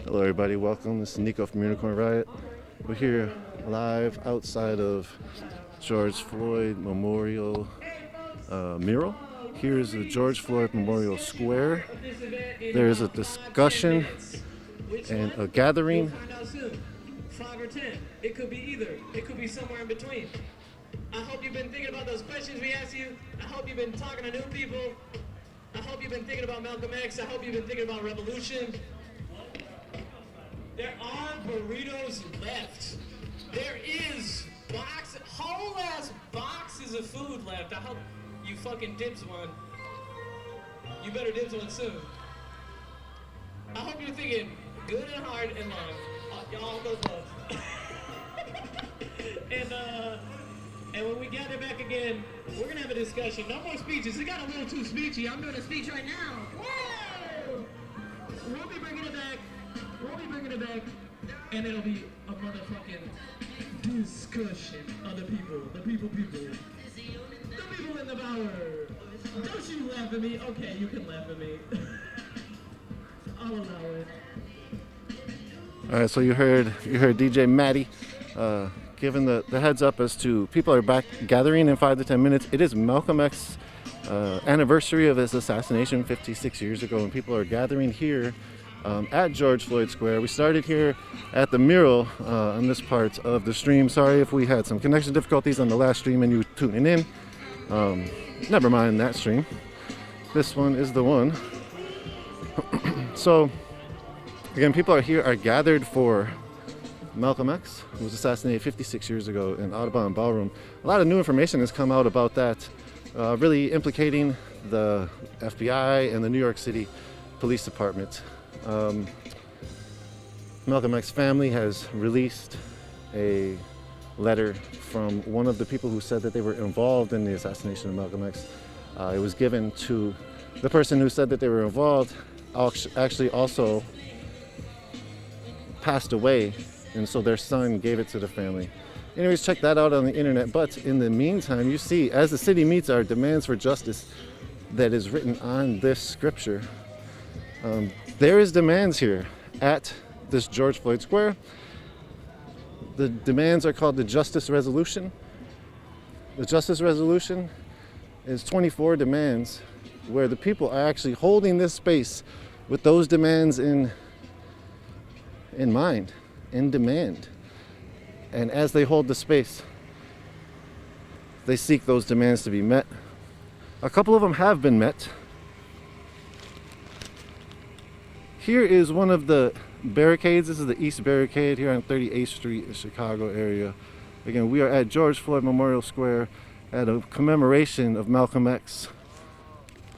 Hello everybody, welcome. This is Nico from Unicorn Riot. We're here live outside of George Floyd Memorial mural. Here's the George Floyd Memorial Square. There's a discussion and a gathering. 5 or 10. It could be either. It could be somewhere in between. I hope you've been thinking about those questions we asked you. I hope you've been talking to new people. I hope you've been thinking about Malcolm X. I hope you've been thinking about revolution. There are burritos left. There is whole ass boxes of food left. I hope you fucking dibs one. You better dibs one soon. I hope you're thinking good and hard and long. Y'all those loves. And when we gather back again, we're gonna have a discussion. No more speeches. It got a little too speechy. I'm doing a speech right now. Whoa! We'll be bringing it back. And it'll be a motherfucking discussion of the people. The people. The people in the power. Don't you laugh at me? Okay, you can laugh at me. I'll allow it. All right, so you heard DJ Matty giving the heads up as to people are back gathering in 5 to 10 minutes. It is Malcolm X anniversary of his assassination 56 years ago, and people are gathering here at George Floyd Square. We started here at the mural on this part of the stream. Sorry if we had some connection difficulties on the last stream and you tuning in. Never mind that stream. This one is the one. So again, people are gathered for Malcolm X, who was assassinated 56 years ago in Audubon Ballroom. A lot of new information has come out about that, really implicating the FBI and the New York City Police Department. Malcolm X's family has released a letter from one of the people who said that they were involved in the assassination of Malcolm X. It was given to the person who said that they were involved, actually also passed away, and so their son gave it to the family. Anyways, check that out on the internet. But in the meantime, you see, as the city meets our demands for justice that is written on this scripture, there is demands here at this George Floyd Square. The demands are called the Justice Resolution. The Justice Resolution is 24 demands where the people are actually holding this space with those demands in mind, in demand. And as they hold the space, they seek those demands to be met. A couple of them have been met. Here is one of the barricades. This is the East Barricade here on 38th Street in the Chicago area. Again, we are at George Floyd Memorial Square at a commemoration of Malcolm X.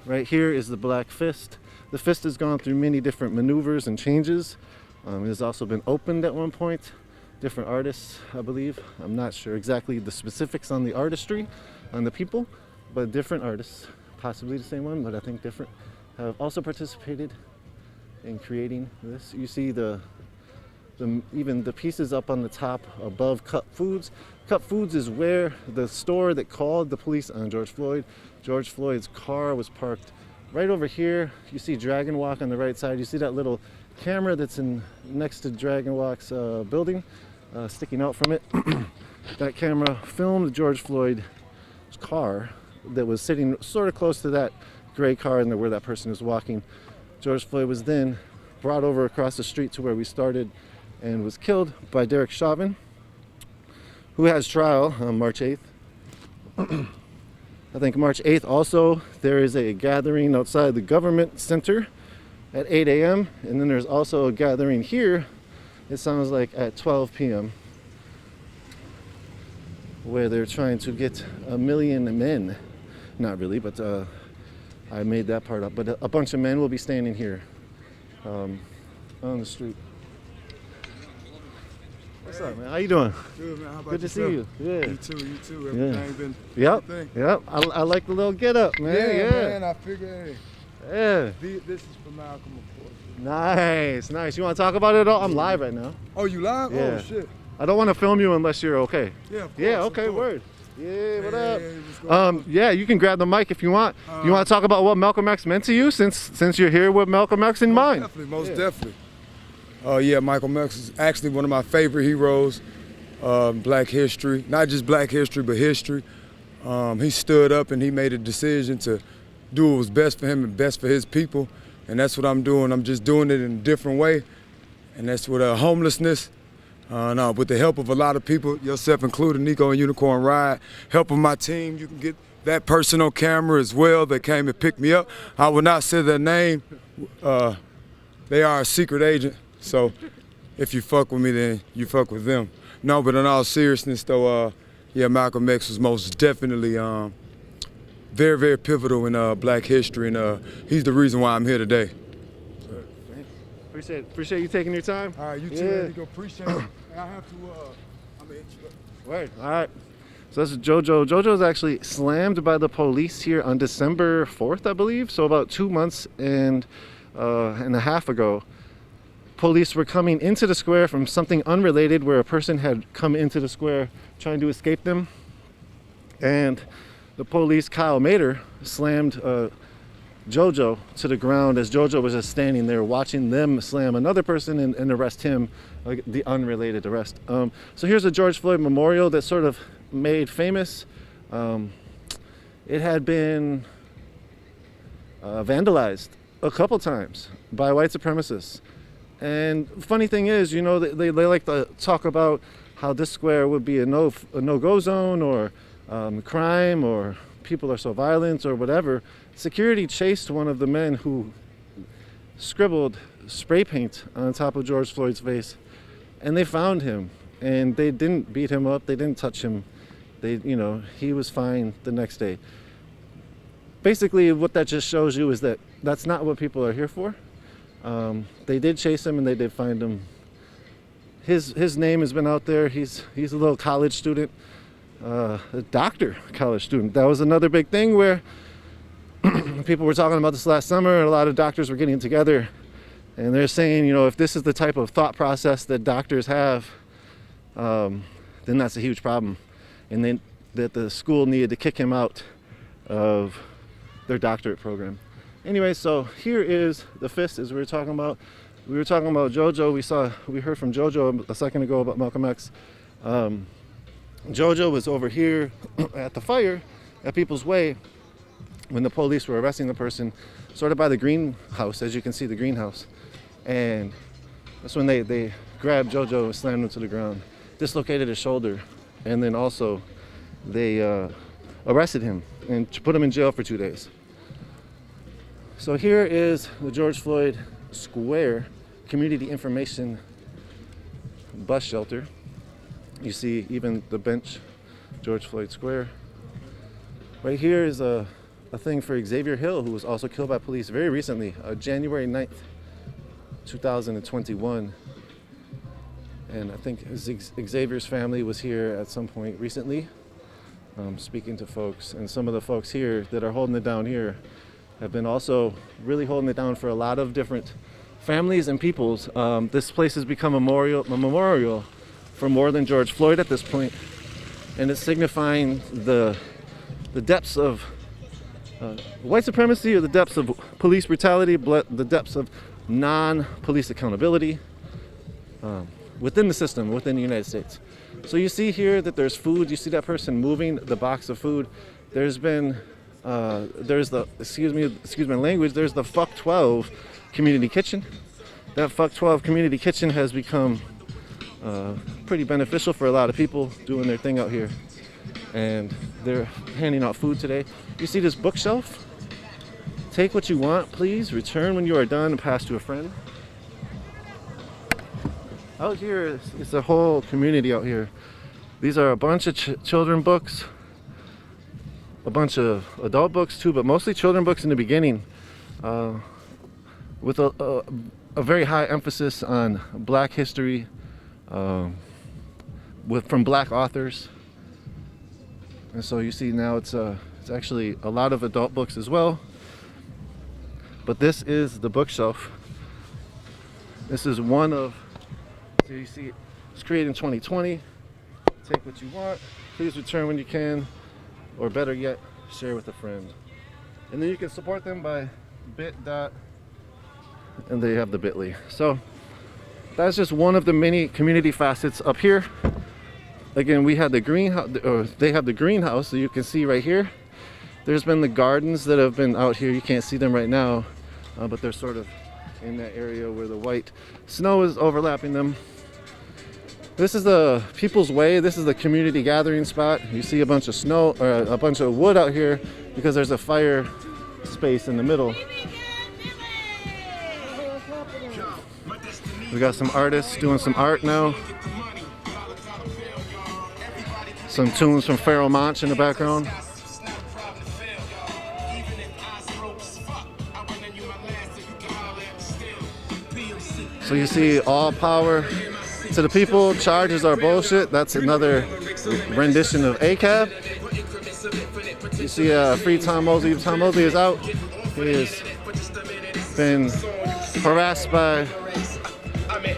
Right here is the Black Fist. The fist has gone through many different maneuvers and changes. It has also been opened at one point. Different artists, I believe. I'm not sure exactly the specifics on the artistry, on the people, but different artists, possibly the same one, but I think different, have also participated in creating this. You see even the pieces up on the top above Cup Foods. Cup Foods is where the store that called the police on George Floyd's car was parked right over here. You see Dragon Walk on the right side. You see that little camera that's next to Dragon Walk's building, sticking out from it. That camera filmed George Floyd's car that was sitting sort of close to that gray car and where that person is walking. George Floyd was then brought over across the street to where we started and was killed by Derek Chauvin, who has trial on March 8th. I think March 8th also, there is a gathering outside the government center at 8 a.m. and then there's also a gathering here, it sounds like at 12 p.m. where they're trying to get 1 million men. Not really, but I made that part up. But a bunch of men will be standing here on the street. What's up, man? How you doing? Good, man. How about Good to yourself? see you. Yeah. You too. Everything been Yep. everything? Yep. I like the little get up, man. Yeah, man. I figure, Yeah. this is for Malcolm, of course. Nice. You want to talk about it all? I'm live right now. Oh, you live? Yeah. Oh, shit. I don't want to film you unless you're okay. Yeah, of course. Yeah, of okay, course. word. Yeah, what up? what's going on? Yeah, you can grab the mic if you want. You want to talk about what Malcolm X meant to you since you're here with Malcolm X in mind? Most definitely. Yeah, Malcolm X is actually one of my favorite heroes. Black history, not just black history, but history. He stood up and he made a decision to do what was best for him and best for his people. And that's what I'm doing. I'm just doing it in a different way. And that's with homelessness. No, with the help of a lot of people, yourself included, Nico and Unicorn Ride, helping my team. You can get that person on camera as well that came and picked me up. I will not say their name. They are a secret agent. So if you fuck with me, then you fuck with them. No, but in all seriousness, though, yeah, Malcolm X was most definitely very, very pivotal in black history, and he's the reason why I'm here today. Appreciate you taking your time. All right, you too, Nico. Appreciate it. And I have to, I'm gonna hit you up. Word. All right. So this is JoJo. JoJo was actually slammed by the police here on December 4th, I believe. So about 2 months and a half ago. Police were coming into the square from something unrelated, where a person had come into the square trying to escape them. And the police, Kyle Mater, slammed JoJo to the ground as JoJo was just standing there watching them slam another person and arrest him, like the unrelated arrest. So here's a George Floyd Memorial that's sort of made famous. It had been vandalized a couple times by white supremacists. And funny thing is, you know, they like to talk about how this square would be a no-go zone, or crime, or people are so violent, or whatever. Security chased one of the men who scribbled spray paint on top of George Floyd's face, and they found him, and they didn't beat him up, they didn't touch him. He was fine the next day. Basically, what that just shows you is that that's not what people are here for. They did chase him and they did find him. His name has been out there. He's a little college student, a doctor college student. That was another big thing where people were talking about this last summer, and a lot of doctors were getting together, and they're saying, if this is the type of thought process that doctors have, then that's a huge problem, and then that the school needed to kick him out of their doctorate program. Anyway, so here is the fist, as we were talking about. We were talking about JoJo. We heard from JoJo a second ago about Malcolm X. JoJo was over here at the fire at People's Way when the police were arresting the person, sort of by the greenhouse, as you can see, the greenhouse. And that's when they grabbed JoJo and slammed him to the ground, dislocated his shoulder, and then also they arrested him and put him in jail for 2 days. So here is the George Floyd Square Community Information Bus Shelter. You see even the bench, George Floyd Square. Right here is a thing for Xavier Hill, who was also killed by police very recently, January 9th, 2021. And I think Xavier's family was here at some point recently, speaking to folks. And some of the folks here that are holding it down here have been also really holding it down for a lot of different families and peoples. This place has become a memorial for more than George Floyd at this point, and it's signifying the depths of white supremacy, or the depths of police brutality, the depths of non-police accountability within the system, within the United States. So you see here that there's food. You see that person moving the box of food. There's been there's the excuse my language, there's the Fuck 12 community kitchen. That Fuck 12 community kitchen has become pretty beneficial for a lot of people doing their thing out here, and they're handing out food today. You see this bookshelf? Take what you want, please. Return when you are done and pass to a friend. Out here, it's a whole community out here. These are a bunch of children books, a bunch of adult books too, but mostly children books in the beginning, with a very high emphasis on Black history, from Black authors. And so you see now it's actually a lot of adult books as well. But this is the bookshelf. This is one of, so you see it's created in 2020. Take what you want, please return when you can, or better yet, share with a friend. And then you can support them by bit., and they have the bit.ly. So that's just one of the many community facets up here. Again, we had the greenhouse, or they have the greenhouse, so you can see right here. There's been the gardens that have been out here. You can't see them right now, but they're sort of in that area where the white snow is overlapping them. This is the People's Way. This is the community gathering spot. You see a bunch of snow, or a bunch of wood out here because there's a fire space in the middle. We got some artists doing some art now. Some tunes from Pharoah Monch in the background. So you see all power to the people, charges are bullshit. That's another rendition of ACAB. You see free Tom Mosley. Tom Mosley is out. He has been harassed by,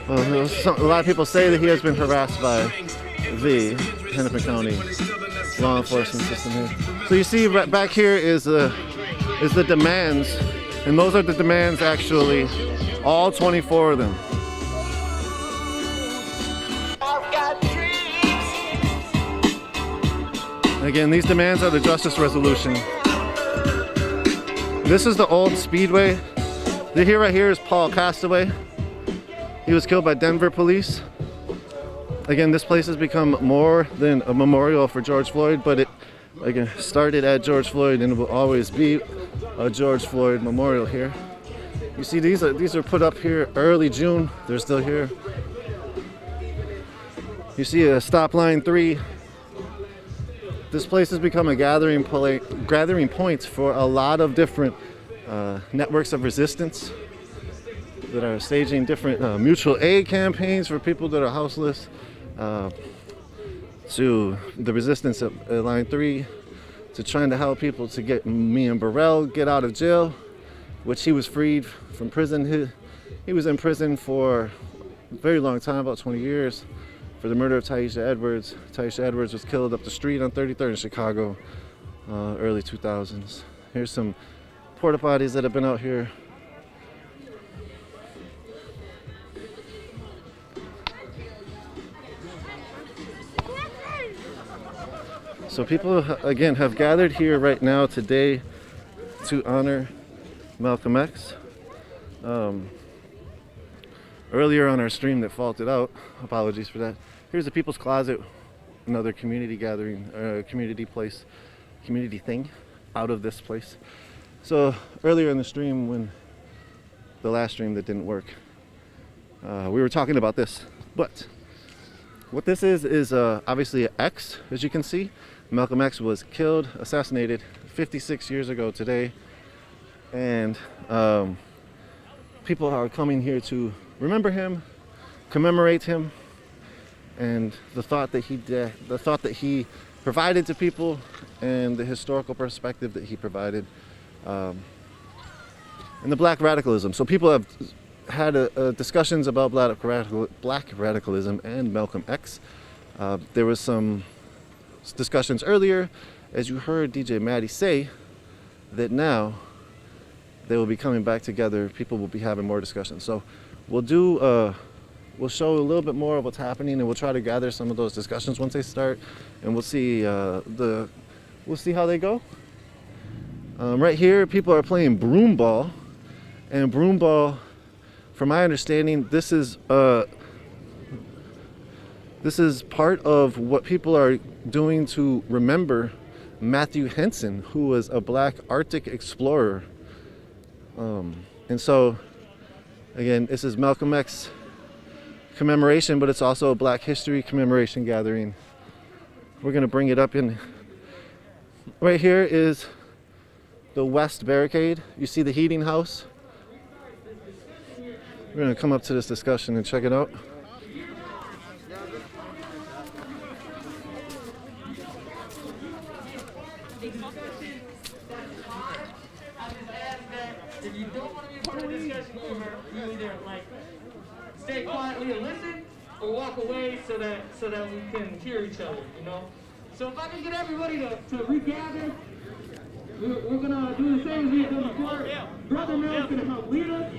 well, a lot of people say that he has been harassed by the Hennepin County law enforcement system here. So you see right back here is the demands, and those are the demands actually, all 24 of them. Again, these demands are the Justice Resolution. This is the old Speedway. Right here is Paul Castaway. He was killed by Denver police. Again, this place has become more than a memorial for George Floyd, but it again started at George Floyd and will always be a George Floyd memorial here. You see, these are put up here early June. They're still here. You see a stop line 3. This place has become a gathering point for a lot of different networks of resistance that are staging different mutual aid campaigns for people that are houseless, to the resistance at line 3, to trying to help people to get me and Burrell get out of jail, which he was freed from prison. He was in prison for a very long time, about 20 years, for the murder of Taisha Edwards. Taisha Edwards was killed up the street on 33rd in Chicago, early 2000s. Here's some porta potties that have been out here. So people, again, have gathered here right now today to honor Malcolm X. Earlier on our stream that faulted out, apologies for that. Here's the People's Closet, another community gathering, community place, community thing out of this place. So earlier in the stream, when the last stream that didn't work, we were talking about this. But what this is obviously an X, as you can see. Malcolm X was killed, assassinated 56 years ago today. And people are coming here to remember him, commemorate him, and the thought that he provided to people, and the historical perspective that he provided, and the black radicalism. So people have had discussions about black radicalism and Malcolm X. There was some discussions earlier, as you heard DJ Maddie say, that now they will be coming back together. People will be having more discussions. So we'll show a little bit more of what's happening, and we'll try to gather some of those discussions once they start, and we'll see how they go. Right here, people are playing broom ball, and broom ball, from my understanding, this is part of what people are doing to remember Matthew Henson, who was a black Arctic explorer. And so, again, this is Malcolm X commemoration, but it's also a Black History commemoration gathering. We're gonna bring it up in. Right here is the West Barricade. You see the heating house. We're gonna come up to this discussion and check it out. If you don't want to be part of the discussion, you either stay quietly and listen, or walk away so that we can hear each other, you know? So if I can get everybody to regather, we're gonna do the same as we have done before. Brother Mel's gonna help lead us,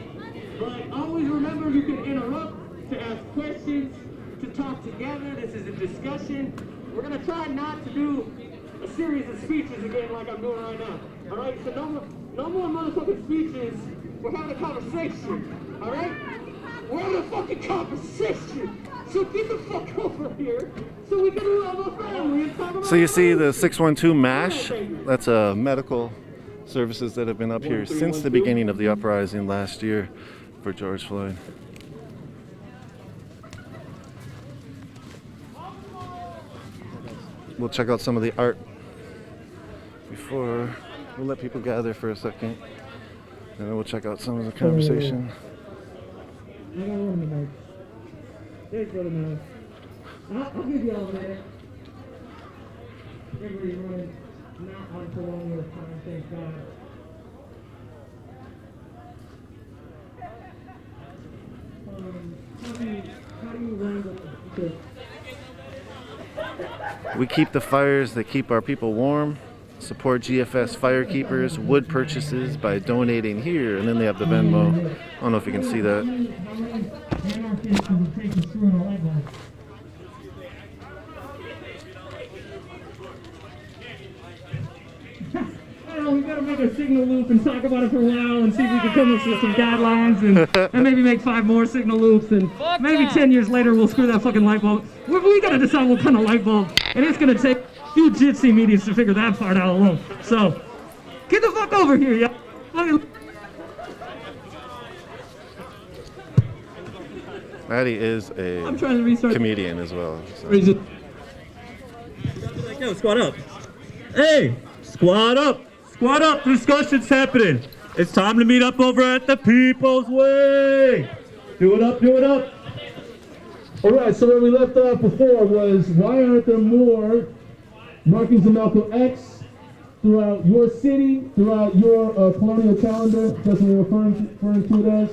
but always remember you can interrupt to ask questions, to talk together. This is a discussion. We're gonna try not to do a series of speeches again like I'm doing right now. All right, so no more motherfucking speeches. We're having a conversation. All right, we're having a fucking conversation. So get the fuck over here so we can love our family and talk about. So you see the 612 MASH, that's medical services that have been up here since the beginning of the uprising last year for George Floyd. We'll check out some of the art before we'll let people gather for a second, and then we'll check out some of the conversation. I got one in the mic. There's brother man. I'll give you all that. Everybody running not on colonial time, thank God. How do you wrangle this? We keep the fires that keep our people warm. Support GFS firekeepers, wood purchases by donating here, and then they have the Venmo. I don't know if you can see that. We gotta make a signal loop and talk about it for a while and see if we can come up with some guidelines and maybe make 5 more signal loops, and maybe 10 years later we'll screw that fucking light bulb. We gotta decide what kind of light bulb, and it's gonna take a few jitsi meetings to figure that part out alone. So, get the fuck over here, y'all. Maddie is a comedian as well. So. Yo, squat up. Hey, squat up. Squat up. Discussion's happening. It's time to meet up over at the People's Way. Do it up, do it up. All right, so where we left off before was, why aren't there more markings of Malcolm X throughout your city, throughout your colonial calendar? That's what we're referring to it as.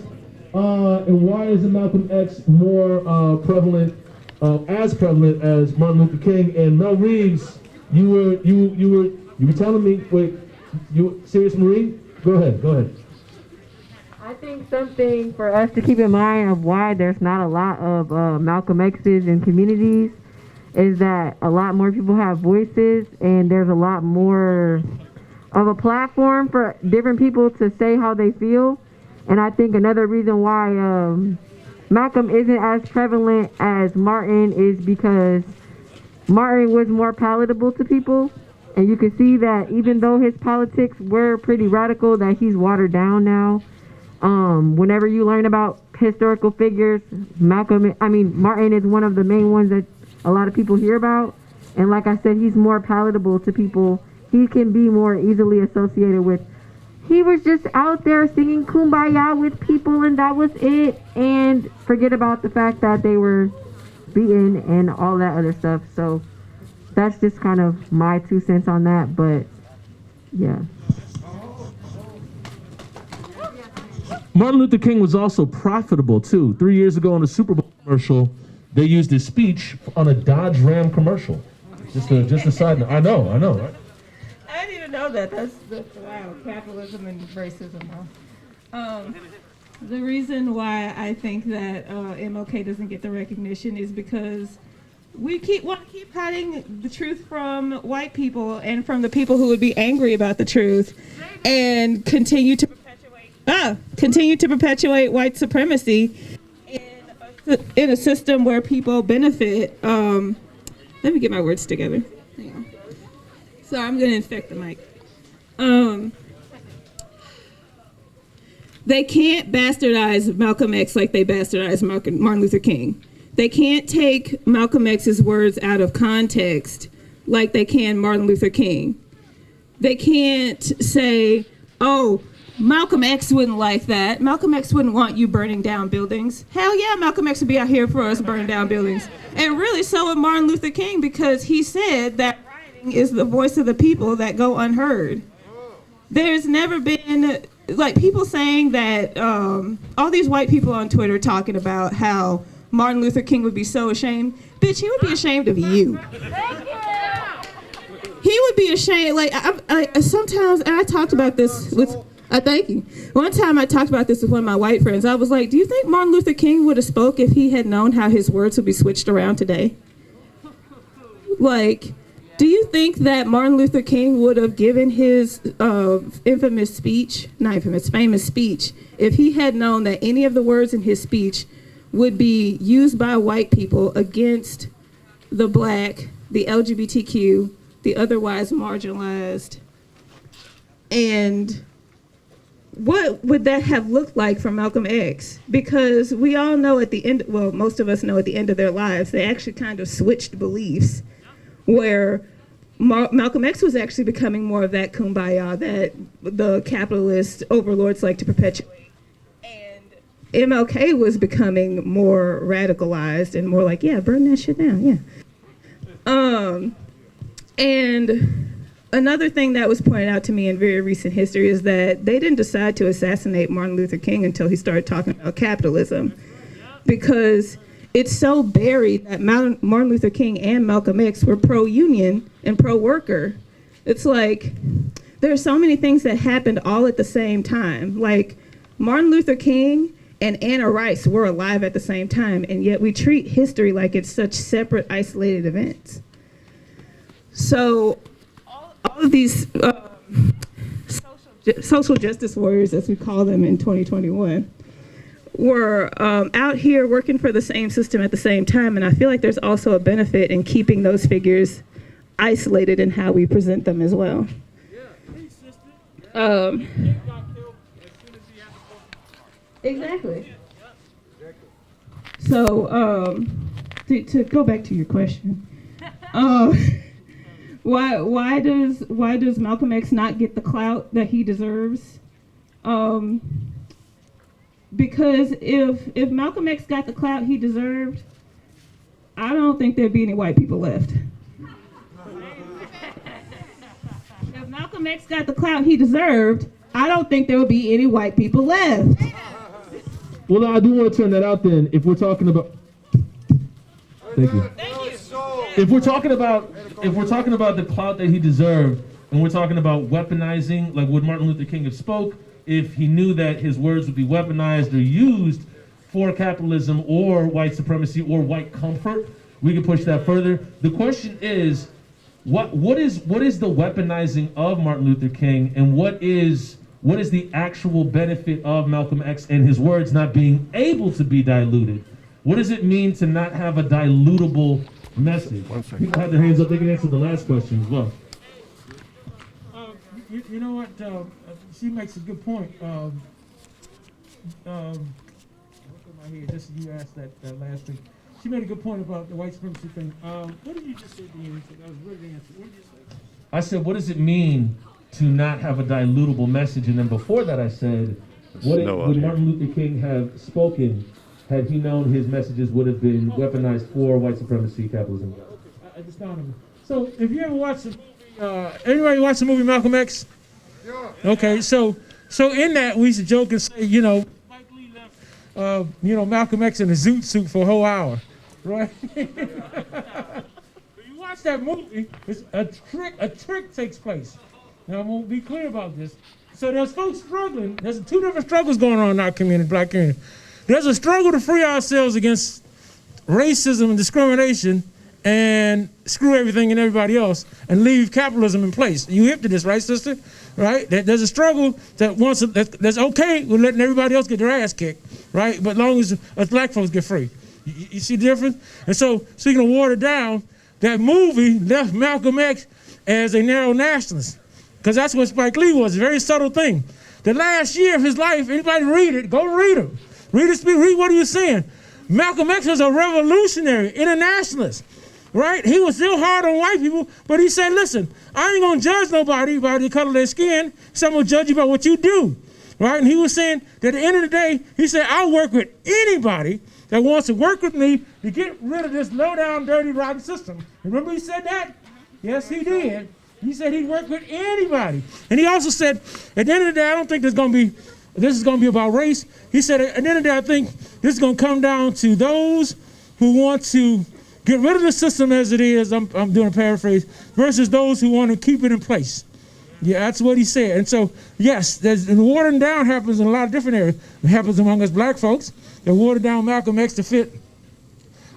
And why isn't Malcolm X more prevalent, as prevalent as Martin Luther King? And Mel Reeves, you were telling me, wait, you serious, Marie? Go ahead. I think something for us to keep in mind of why there's not a lot of Malcolm X's in communities is that a lot more people have voices, and there's a lot more of a platform for different people to say how they feel. And I think another reason why Malcolm isn't as prevalent as Martin is because Martin was more palatable to people. And you can see that even though his politics were pretty radical, that he's watered down now. Whenever you learn about historical figures, Martin is one of the main ones that a lot of people hear about. And like I said, he's more palatable to people. He can be more easily associated with. He was just out there singing Kumbaya with people, and that was it. And forget about the fact that they were beaten and all that other stuff. So that's just kind of my 2 cents on that, but yeah. Martin Luther King was also profitable too. 3 years ago on a Super Bowl commercial, they used his speech on a Dodge Ram commercial. Just a side note. I know, right? I didn't even know that. That's wow, capitalism and racism. The reason why I think that MLK doesn't get the recognition is because we want to keep hiding the truth from white people and from the people who would be angry about the truth, and continue to perpetuate white supremacy in a system where people benefit. Let me get my words together. Hang on. So I'm going to infect the mic. They can't bastardize Malcolm X like they bastardized Martin Luther King. They can't take Malcolm X's words out of context like they can Martin Luther King. They can't say, oh, Malcolm X wouldn't like that. Malcolm X wouldn't want you burning down buildings. Hell yeah, Malcolm X would be out here for us burning down buildings. And really so would Martin Luther King, because he said that rioting is the voice of the people that go unheard. There's never been, like, people saying that, all these white people on Twitter talking about how Martin Luther King would be so ashamed. Bitch, he would be ashamed of you. He would be ashamed. Like, I sometimes, and I talked about this with Thank you. One time I talked about this with one of my white friends. I was like, do you think Martin Luther King would have spoke if he had known how his words would be switched around today? Like, do you think that Martin Luther King would have given his famous speech if he had known that any of the words in his speech would be used by white people against the black, the LGBTQ, the otherwise marginalized? And what would that have looked like for Malcolm X? Because we all know at the end, well, most of us know at the end of their lives, they actually kind of switched beliefs, where Malcolm X was actually becoming more of that kumbaya that the capitalist overlords like to perpetuate. And MLK was becoming more radicalized and more like, yeah, burn that shit down, yeah. And another thing that was pointed out to me in very recent history is that they didn't decide to assassinate Martin Luther King until he started talking about capitalism, because it's so buried that Martin Luther King and Malcolm X were pro-union and pro-worker. It's like there are so many things that happened all at the same time. Like Martin Luther King and Anna Rice were alive at the same time, and yet we treat history like it's such separate, isolated events. So all of these social justice warriors, as we call them in 2021, were out here working for the same system at the same time, and I feel like there's also a benefit in keeping those figures isolated in how we present them as well. Exactly. So to go back to your question, why does Malcolm X not get the clout that he deserves? Because if Malcolm X got the clout he deserved, I don't think there'd be any white people left. If Malcolm X got the clout he deserved, I don't think there would be any white people left. Well, I do want to turn that out then. If we're talking about, thank you. If we're talking about the clout that he deserved, and we're talking about weaponizing, like would Martin Luther King have spoke if he knew that his words would be weaponized or used for capitalism or white supremacy or white comfort, we can push that further. The question is, what is the weaponizing of Martin Luther King, and what is the actual benefit of Malcolm X and his words not being able to be diluted? What does it mean to not have a dilutable message? People have their hands up, they can answer the last question as well. You know what? She makes a good point. Look at my head. Just you asked that last thing. She made a good point about the white supremacy thing. What did you just say at the end? That was really the answer. What did you say? I said, what does it mean to not have a dilutable message? And then before that, I said, would Martin Luther King have spoken had he known his messages would have been weaponized for white supremacy, capitalism? I just found him. So, if you ever watch the anybody watch the movie Malcolm X? Yeah. Okay, so in that we used to joke and say, Mike Lee left, Malcolm X in a zoot suit for a whole hour, right? When you watch that movie, it's a trick takes place. Now I'm gonna be clear about this. So there's folks struggling. There's two different struggles going on in our community, black community. There's a struggle to free ourselves against racism and discrimination, and screw everything and everybody else and leave capitalism in place. You hip to this, right, sister? Right? There's a struggle that's okay with letting everybody else get their ass kicked, right? But as long as black folks get free. You see the difference? And so, speaking of watered down, that movie left Malcolm X as a narrow nationalist, because that's what Spike Lee was, a very subtle thing. The last year of his life, anybody read it, go read him. Read what he was saying. Malcolm X was a revolutionary, internationalist. Right? He was still hard on white people, but he said, listen, I ain't gonna judge nobody by the color of their skin, so I'm gonna judge you by what you do. Right? And he was saying that at the end of the day, he said, I'll work with anybody that wants to work with me to get rid of this low down, dirty, rotten system. Remember he said that? Yes, he did. He said he'd work with anybody. And he also said, at the end of the day, I don't think this is gonna be about race. He said, at the end of the day, I think this is gonna come down to those who want to get rid of the system as it is, I'm doing a paraphrase, versus those who want to keep it in place. Yeah, that's what he said. And so, yes, the watering down happens in a lot of different areas. It happens among us black folks. They water down Malcolm X to fit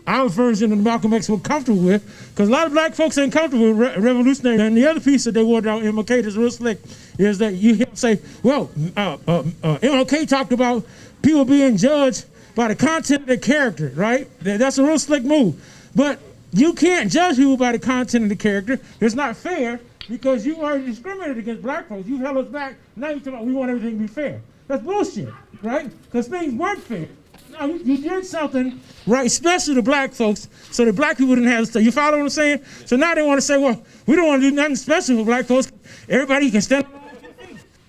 our version of Malcolm X we're comfortable with, because a lot of black folks ain't comfortable with revolutionary. And the other piece that they water down MLK that's real slick is that you hear him say, well, MLK talked about people being judged by the content of their character, right? That's a real slick move. But you can't judge people by the content of the character. It's not fair, because you already discriminated against black folks. You held us back. Now you're talking about we want everything to be fair. That's bullshit, right? Because things weren't fair. Now you did something, right, especially to black folks, so that black people didn't have to say. You follow what I'm saying? So now they want to say, well, we don't want to do nothing special for black folks. Everybody can stand up.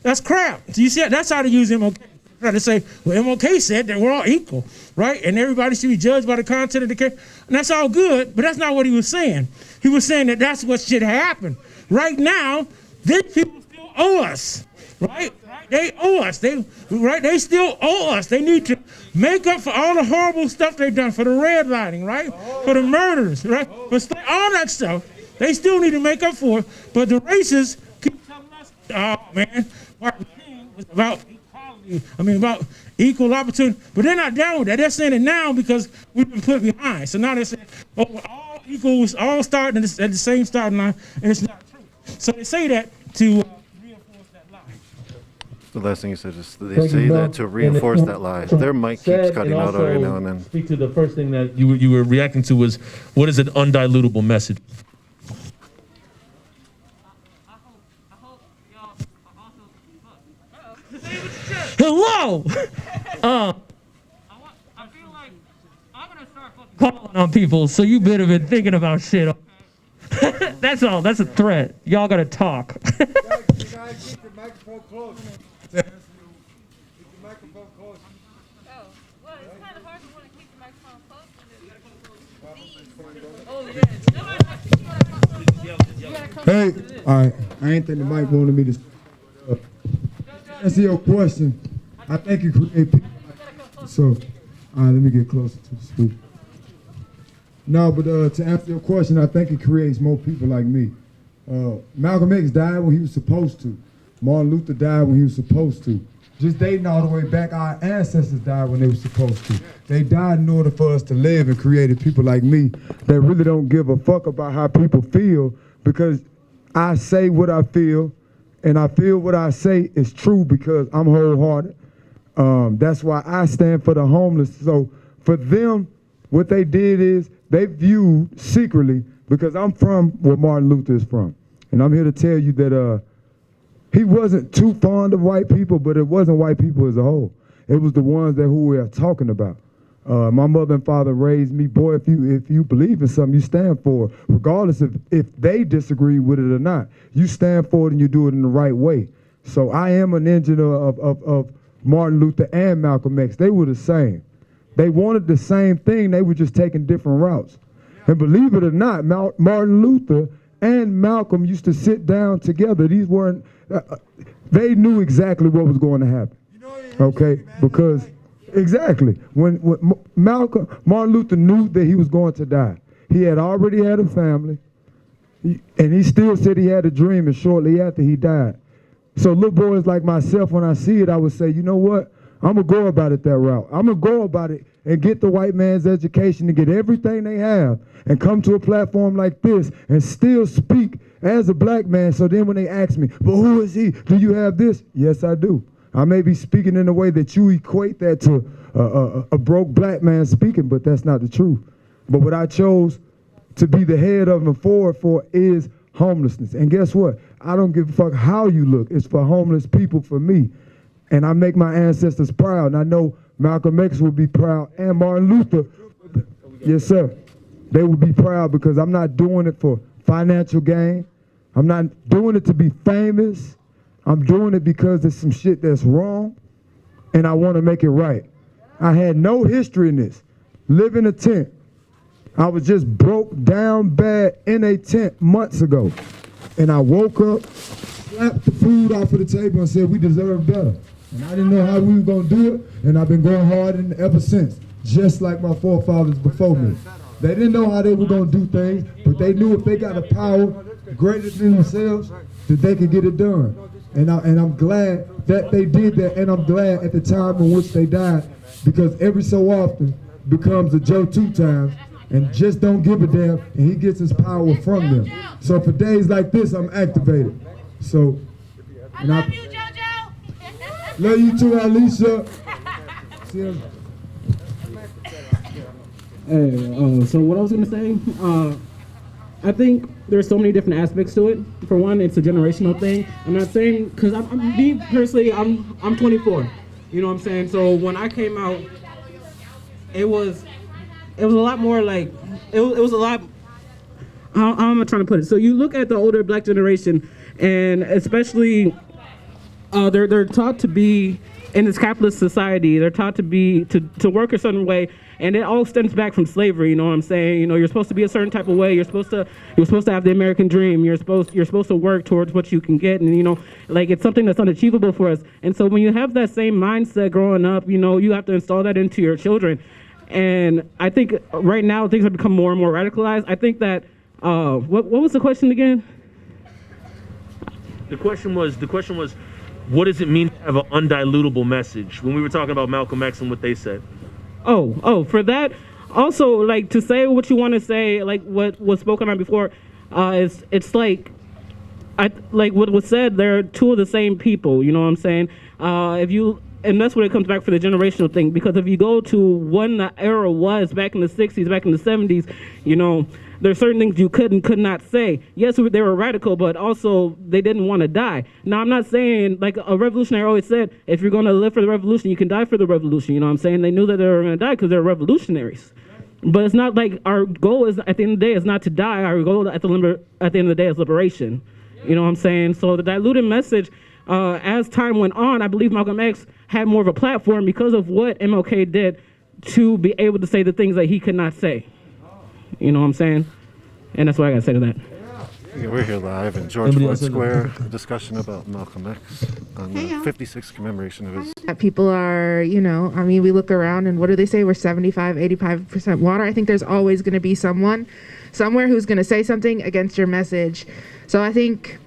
That's crap. So you see, that's how to use MLK. Try to say, well, MLK said that we're all equal, right? And everybody should be judged by the content of the character. And that's all good, but that's not what he was saying. He was saying that that's what should happen. Right now, these people still owe us, right? They owe us. They still owe us. They need to make up for all the horrible stuff they've done, for the redlining, right? For the murders, right? For all that stuff. They still need to make up for it. But the racists keep telling us, oh, man, Martin King was about equality. about equal opportunity. But they're not down with that. They're saying it now because we've been put behind. So now they're saying, oh, we're all equals, all starting at the same starting line, and it's not true. So they say that to reinforce that lie. The last thing you said is they say that to reinforce that lie. Their mic keeps cutting out every now and then. Speak to the first thing that you were reacting to was, what is an undilutable message? Hello! I feel like I'm going to start fucking calling on people, so you better been thinking about shit. Okay? That's all. That's a threat. Y'all got to talk. You gotta keep the microphone close. Keep the microphone close. Oh, well, it's kind of hard to want to keep the microphone close when Hey, all right. I ain't think the mic wanted me to. Answer your question. I think you create people. So, all right, let me get closer to the speaker. No, but to answer your question, I think it creates more people like me. Malcolm X died when he was supposed to. Martin Luther died when he was supposed to. Just dating all the way back, our ancestors died when they were supposed to. They died in order for us to live, and created people like me that really don't give a fuck about how people feel, because I say what I feel, and I feel what I say is true because I'm wholehearted. That's why I stand for the homeless. So for them, what they did is they viewed secretly, because I'm from where Martin Luther is from. And I'm here to tell you that he wasn't too fond of white people, but it wasn't white people as a whole. It was the ones that who we are talking about. My mother and father raised me, boy, if you believe in something, you stand for it, regardless if they disagree with it or not. You stand for it and you do it in the right way. So I am an engine of Martin Luther and Malcolm X. They were the same. They wanted the same thing, they were just taking different routes. And believe it or not, Martin Luther and Malcolm used to sit down together. These weren't, they knew exactly what was going to happen. Okay, because exactly, when Martin Luther knew that he was going to die. He had already had a family, and he still said he had a dream, and shortly after he died. So little boys like myself, when I see it, I would say, you know what? I'm going to go about it that route. I'm going to go about it and get the white man's education and get everything they have and come to a platform like this and still speak as a black man. So then when they ask me, but who is he? Do you have this? Yes, I do. I may be speaking in a way that you equate that to a broke black man speaking, but that's not the truth. But what I chose to be the head of and forward for is homelessness. And guess what? I don't give a fuck how you look. It's for homeless people, for me. And I make my ancestors proud. And I know Malcolm X would be proud, and Martin Luther. Yes, sir. They would be proud, because I'm not doing it for financial gain. I'm not doing it to be famous. I'm doing it because there's some shit that's wrong, and I want to make it right. I had no history in this. Live in a tent. I was just broke down bad in a tent months ago. And I woke up, slapped the food off of the table and said, we deserve better. And I didn't know how we were going to do it, and I've been going hard in it ever since, just like my forefathers before me. They didn't know how they were going to do things, but they knew if they got a power greater than themselves, that they could get it done. And I'm glad that they did that, and I'm glad at the time in which they died, because every so often becomes a Joe two times and just don't give a damn, and he gets his power from them. So for days like this, I'm activated. So, I love you, JoJo. Love you too, Alicia. See ya. Hey, so what I was gonna say, I think there's so many different aspects to it. For one, it's a generational thing. I'm not saying, because me personally, I'm 24. You know what I'm saying? So when I came out, it was a lot more like, it was a lot, how am I trying to put it? So you look at the older black generation, and especially, they're taught to be, in this capitalist society, they're taught to be, to work a certain way, and it all stems back from slavery, you know what I'm saying? You know, you're supposed to be a certain type of way, you're supposed to have the American dream, you're supposed to work towards what you can get, and you know, like, it's something that's unachievable for us. And so when you have that same mindset growing up, you know, you have to install that into your children. And I think right now things have become more and more radicalized. I think that, what was the question again? The question was, what does it mean to have an undilutable message? When we were talking about Malcolm X and what they said. Oh, for that, also, like, to say what you want to say, like what was spoken on before, it's like what was said, they're two of the same people, you know what I'm saying? And that's when it comes back for the generational thing, because if you go to when the era was back in the 60s, back in the 70s, you know, there are certain things you could and could not say. Yes, they were radical, but also they didn't want to die. Now, I'm not saying, like a revolutionary always said, if you're going to live for the revolution, you can die for the revolution. You know what I'm saying? They knew that they were going to die because they're revolutionaries. But it's not like our goal is, at the end of the day, is not to die. Our goal at the end of the day is liberation. You know what I'm saying? So the diluted message, as time went on, I believe Malcolm X had more of a platform because of what MLK did to be able to say the things that he could not say. You know what I'm saying? And that's what I got to say to that. Yeah, we're here live in George Floyd Square, a discussion about Malcolm X on the 56th commemoration of his. People are, you know, I mean, we look around and what do they say? We're 75, 85% water. I think there's always going to be someone somewhere who's going to say something against your message. So I think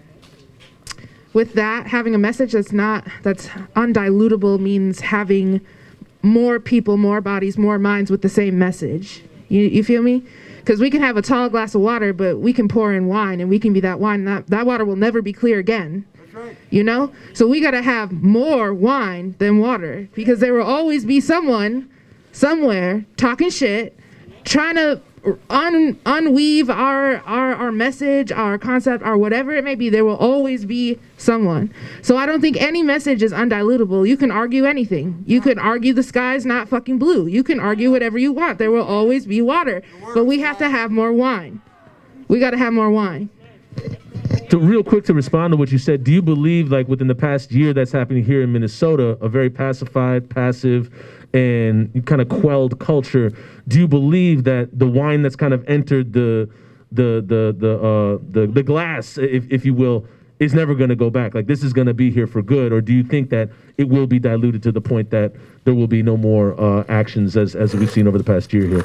with that, having a message that's undilutable means having more people, more bodies, more minds with the same message. You feel me? Because we can have a tall glass of water, but we can pour in wine, and we can be that wine. That water will never be clear again. That's right. You know? So we got to have more wine than water, because there will always be someone, somewhere, talking shit, trying to unweave our message, our concept, or whatever it may be. There will always be someone. So I don't think any message is undilutable. You can argue anything. You could argue the sky's not fucking blue. You can argue whatever you want. There will always be water. But we have to have more wine. We got to have more wine. So real quick to respond to what you said, do you believe, like, within the past year that's happening here in Minnesota, a very pacified, passive, and kind of quelled culture, do you believe that the wine that's kind of entered the glass, if you will, is never going to go back? Like, this is going to be here for good? Or do you think that it will be diluted to the point that there will be no more actions as we've seen over the past year here?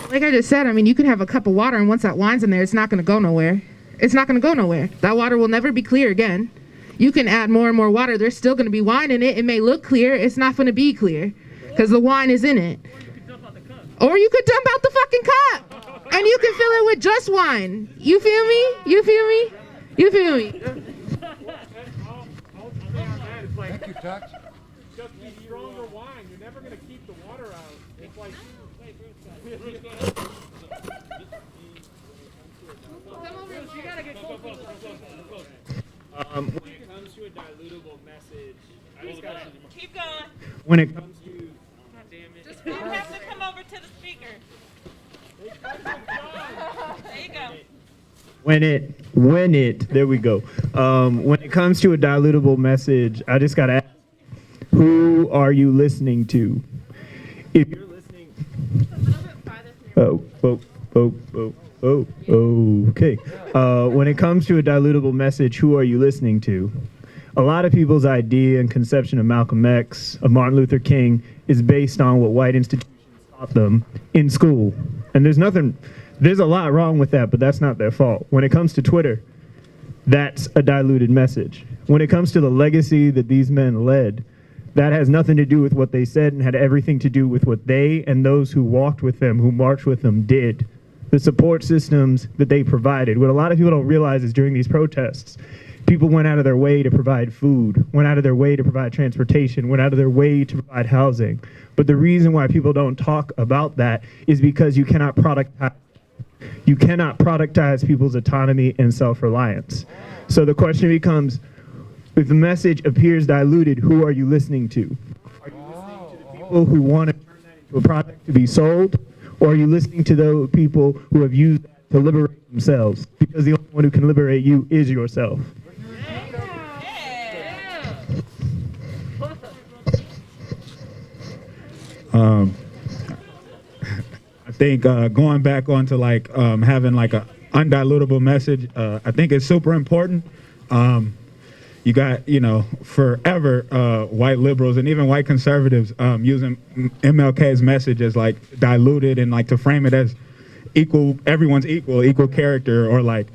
Like I just said, I mean, you can have a cup of water, and once that wine's in there, it's not going to go nowhere. It's not going to go nowhere. That water will never be clear again. You can add more and more water. There's still going to be wine in it. It may look clear. It's not going to be clear because the wine is in it. Or you could dump out the fucking cup, and you can fill it with just wine. You feel me? You feel me? You feel me? Thank you, Touch. Just be stronger wine. You're never going to keep the water out. It's like... When it comes to a dilutable message, keep going. When it comes to, God damn it. Just you have to come over to the speaker. There you go. There we go. When it comes to a dilutable message, I just gotta ask, who are you listening to? If you're listening, okay. When it comes to a dilutable message, who are you listening to? A lot of people's idea and conception of Malcolm X, of Martin Luther King, is based on what white institutions taught them in school. And there's a lot wrong with that, but that's not their fault. When it comes to Twitter, that's a diluted message. When it comes to the legacy that these men led, that has nothing to do with what they said and had everything to do with what they and those who walked with them, who marched with them, did. The support systems that they provided. What a lot of people don't realize is during these protests, people went out of their way to provide food, went out of their way to provide transportation, went out of their way to provide housing. But the reason why people don't talk about that is because you cannot productize people's autonomy and self-reliance. So the question becomes, if the message appears diluted, who are you listening to? Are you listening to the people who want to turn that into a product to be sold? Or are you listening to those people who have used that to liberate themselves? Because the only one who can liberate you is yourself. I think going back onto like having like a undilutable message, I think it's super important. You got, forever white liberals and even white conservatives using MLK's message as like diluted and like to frame it as equal, everyone's equal character, or like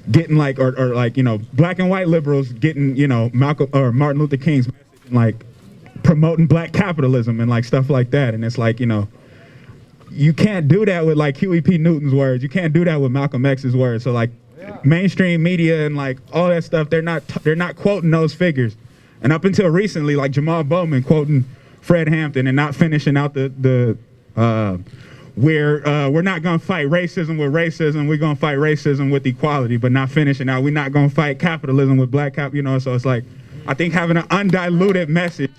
getting like, or like, black and white liberals getting, Malcolm or Martin Luther King's message and like promoting black capitalism and like stuff like that. And it's like, you can't do that with like Huey P. Newton's words. You can't do that with Malcolm X's words. So like, mainstream media and like all that stuff, they're not quoting those figures. And up until recently, like Jamal Bowman quoting Fred Hampton and not finishing out we're not gonna fight racism with racism, we're gonna fight racism with equality, but not finishing out, we're not gonna fight capitalism with black cap, so it's like, I think having an undiluted message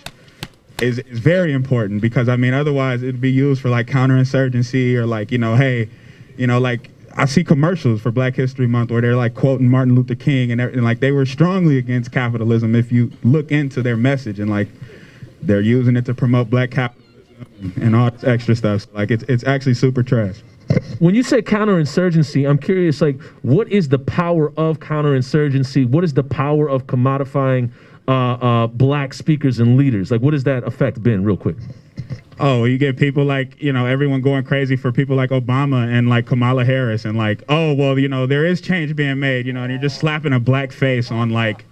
is very important, because I mean, otherwise it'd be used for like counterinsurgency or like, like, I see commercials for Black History Month where they're like quoting Martin Luther King and like they were strongly against capitalism if you look into their message, and like they're using it to promote black capitalism and all this extra stuff. So, like it's actually super trash. When you say counterinsurgency, I'm curious, like, what is the power of counterinsurgency? What is the power of commodifying black speakers and leaders? Like, what has that effect been, real quick? Oh, you get people like, everyone going crazy for people like Obama and like Kamala Harris and like, oh, well, there is change being made, and you're just slapping a black face on like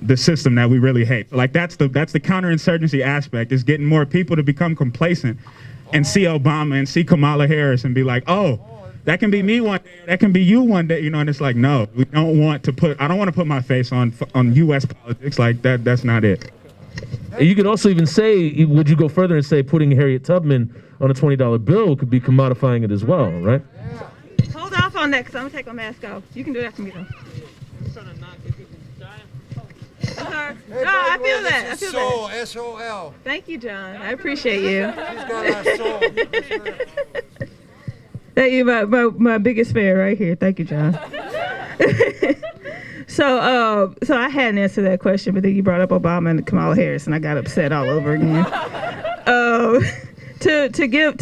the system that we really hate. Like that's the counterinsurgency aspect, is getting more people to become complacent and see Obama and see Kamala Harris and be like, oh, that can be me one day, that can be you one day, and it's like, no, I don't want to put my face on U.S. politics. Like that's not it. You could also even say, would you go further and say putting Harriet Tubman on a $20 bill could be commodifying it as well, right? Hold off on that, because I'm going to take my mask off. You can do that to me, though. No, I feel that. I feel Soul, that. S-O-L. Thank you, John. I appreciate you. She's got our soul. Thank you, my biggest fan right here. Thank you, John. So I hadn't answered that question, but then you brought up Obama and Kamala Harris, and I got upset all over again. To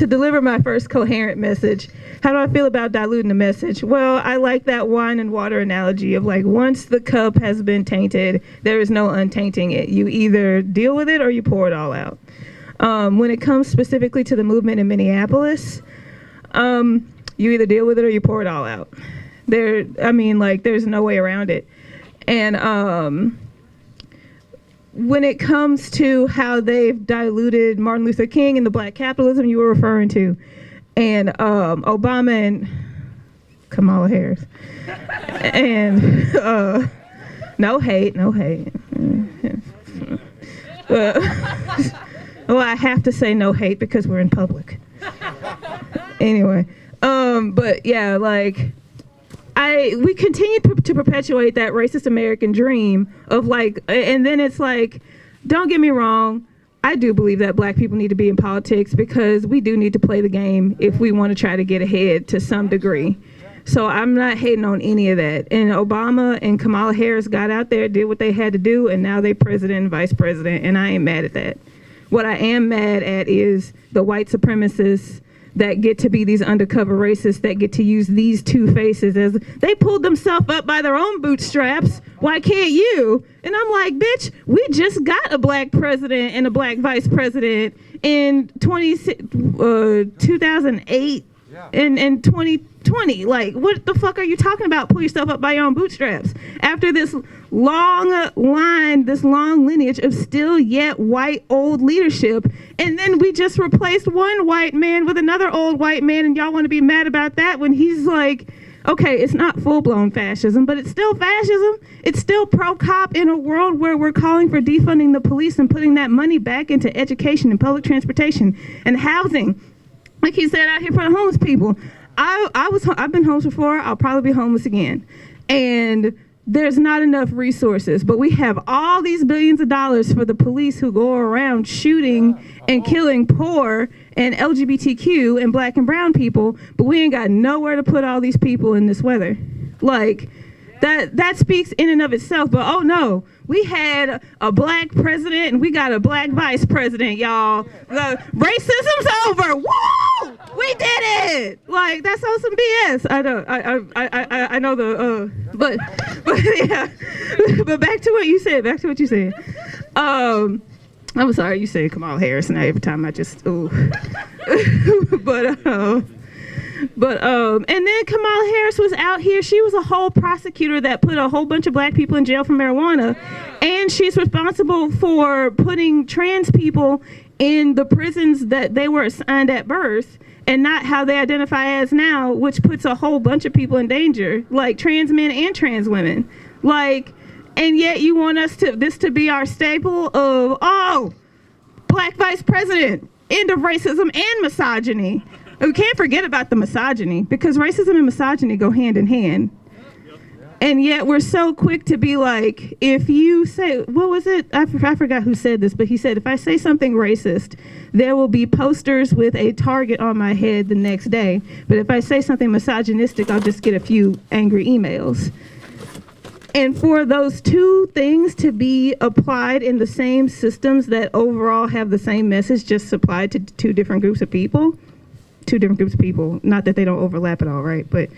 deliver my first coherent message, how do I feel about diluting the message? Well, I like that wine and water analogy of like, once the cup has been tainted, there is no untainting it. You either deal with it or you pour it all out. When it comes specifically to the movement in Minneapolis, you either deal with it or you pour it all out. There's no way around it. And when it comes to how they've diluted Martin Luther King and the black capitalism you were referring to, and Obama and Kamala Harris, and no hate. Well, I have to say no hate because we're in public. Anyway, but yeah, like, we continue to perpetuate that racist American dream of like, and then it's like, don't get me wrong, I do believe that black people need to be in politics, because we do need to play the game if we want to try to get ahead to some degree. So I'm not hating on any of that. And Obama and Kamala Harris got out there, did what they had to do, and now they're president and vice president, and I ain't mad at that. What I am mad at is the white supremacists that get to be these undercover racists that get to use these two faces as they pulled themselves up by their own bootstraps. Why can't you? And I'm like, bitch, we just got a black president and a black vice president in 2008. in 2020. Like, what the fuck are you talking about? Pull yourself up by your own bootstraps. After this long line, this long lineage of still yet white old leadership, and then we just replaced one white man with another old white man, and y'all want to be mad about that when he's like, okay, it's not full-blown fascism, but it's still fascism. It's still pro-cop in a world where we're calling for defunding the police and putting that money back into education and public transportation and housing. Like he said out here for the homeless people. I've been homeless before. I'll probably be homeless again. And there's not enough resources, but we have all these billions of dollars for the police who go around shooting and killing poor and LGBTQ and black and brown people, but we ain't got nowhere to put all these people in this weather. Like, that speaks in and of itself, but oh no, we had a black president and we got a black vice president, y'all. Racism's over. Woo! We did it. Like, that's on some BS. I know but yeah. But back to what you said. I'm sorry, you say Kamala Harris now every time I just But and then Kamala Harris was out here. She was a whole prosecutor that put a whole bunch of black people in jail for marijuana, and she's responsible for putting trans people in the prisons that they were assigned at birth and not how they identify as now, which puts a whole bunch of people in danger, like trans men and trans women. Like, and yet you want this to be our staple of, black vice president, end of racism and misogyny. We can't forget about the misogyny, because racism and misogyny go hand in hand. And yet we're so quick to be like, if you say, what was it? I forgot who said this, but he said, if I say something racist, there will be posters with a target on my head the next day. But if I say something misogynistic, I'll just get a few angry emails. And for those two things to be applied in the same systems that overall have the same message, just supplied to two different groups of people, not that they don't overlap at all, right? But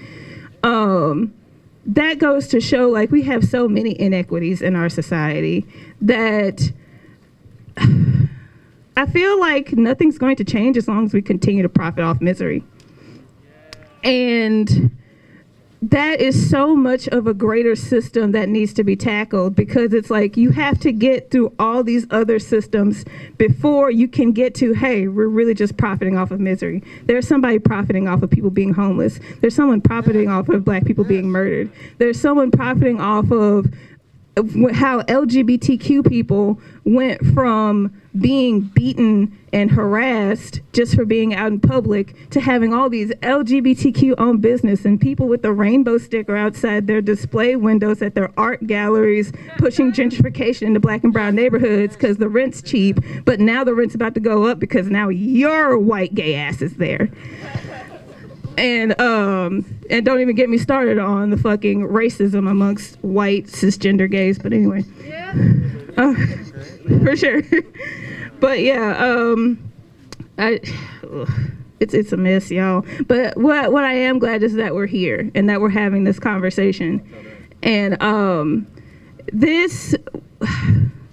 that goes to show, like, we have so many inequities in our society that I feel like nothing's going to change as long as we continue to profit off misery. And that is so much of a greater system that needs to be tackled, because it's like you have to get through all these other systems before you can get to, hey, we're really just profiting off of misery. There's somebody profiting off of people being homeless. There's someone profiting off of black people being murdered. There's someone profiting off of how LGBTQ people went from being beaten and harassed just for being out in public to having all these LGBTQ owned business and people with the rainbow sticker outside their display windows at their art galleries, pushing gentrification into black and brown neighborhoods because the rent's cheap, but now the rent's about to go up because now your white gay ass is there. And don't even get me started on the fucking racism amongst white cisgender gays. But anyway, for sure. But yeah, it's a mess, y'all. But what I am glad is that we're here and that we're having this conversation. And